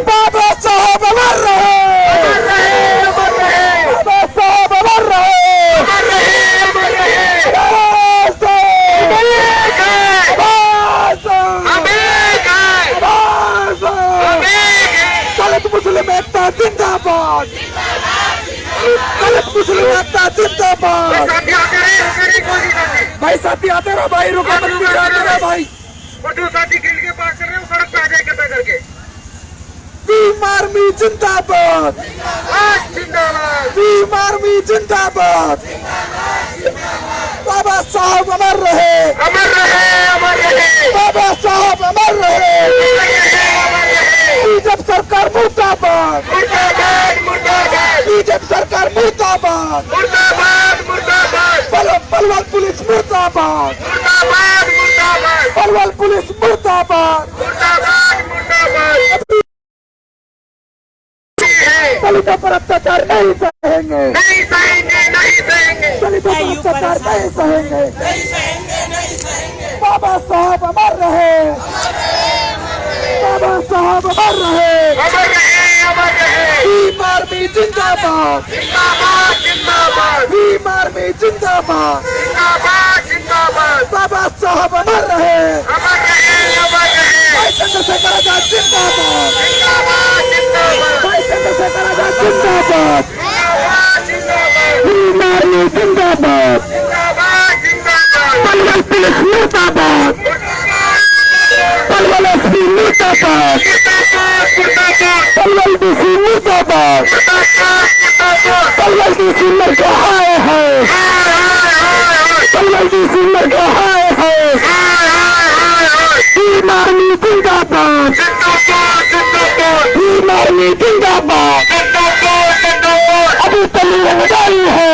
बाबा साहब अमर रहे, बाबा साहब अमर दलित मुस्लिम एकता जिंदाबाद, दलित मुस्लिम एकता जिंदाबाद। भाई साथी आते रहो, भाई रुको मत, पीछे आते रहो भाई। जो साथी ग्रिल के पास चल रहे हैं सड़क पे आ जाए कृपया करके। भीम आर्मी जिंदाबाद, जिंदाबाद, भीम आर्मी जिंदाबाद। बाबा साहब अमर रहे, अमर रहे, अमर रहे, बाबा साहब अमर रहे, बीजेपी सरकार मुर्दाबाद, मुर्दाबाद, मुर्दाबाद, बीजेपी सरकार मुर्दाबाद, मुर्दाबाद, मुर्दाबाद, पलवल पुलिस मुर्दाबाद, मुर्दाबाद, मुर्दाबाद, पलवल पुलिस मुर्दाबाद, मुर्दाबाद, मुर्दाबाद। दलितों पर अत्याचार नहीं सहेंगे, नहीं सहेंगे, नहीं सहेंगे, दलितों पर अत्याचार नहीं सहेंगे, नहीं सहेंगे, नहीं सहेंगे। बाबा साहब अमर रहे, बाबा साहब अमर रहे, अमर रहे, अमर रहे। भीम आर्मी जिंदाबाद, जिंदाबाद, जिंदाबाद, भीम आर्मी जिंदाबाद, जिंदाबाद, जिंदाबाद। बाबा साहब अमर रहे, अमर रहे, अमर रहे। चंद्रशेखर आजाद जिंदाबाद, भाई चंद्रशेखर आजाद जिंदाबाद, भीम आर्मी जिंदाबाद, पलवल पुलिस मुर्दाबाद, पलवल एसपी मुर्दाबाद, पलवल डीसी मुर्दाबाद, पलवल डीसी मर गया है, पलवल डीसी मर गया है, भीम आर्मी जिंदाबाद, भीम आर्मी जिंदाबाद, अभी तली लगाई है,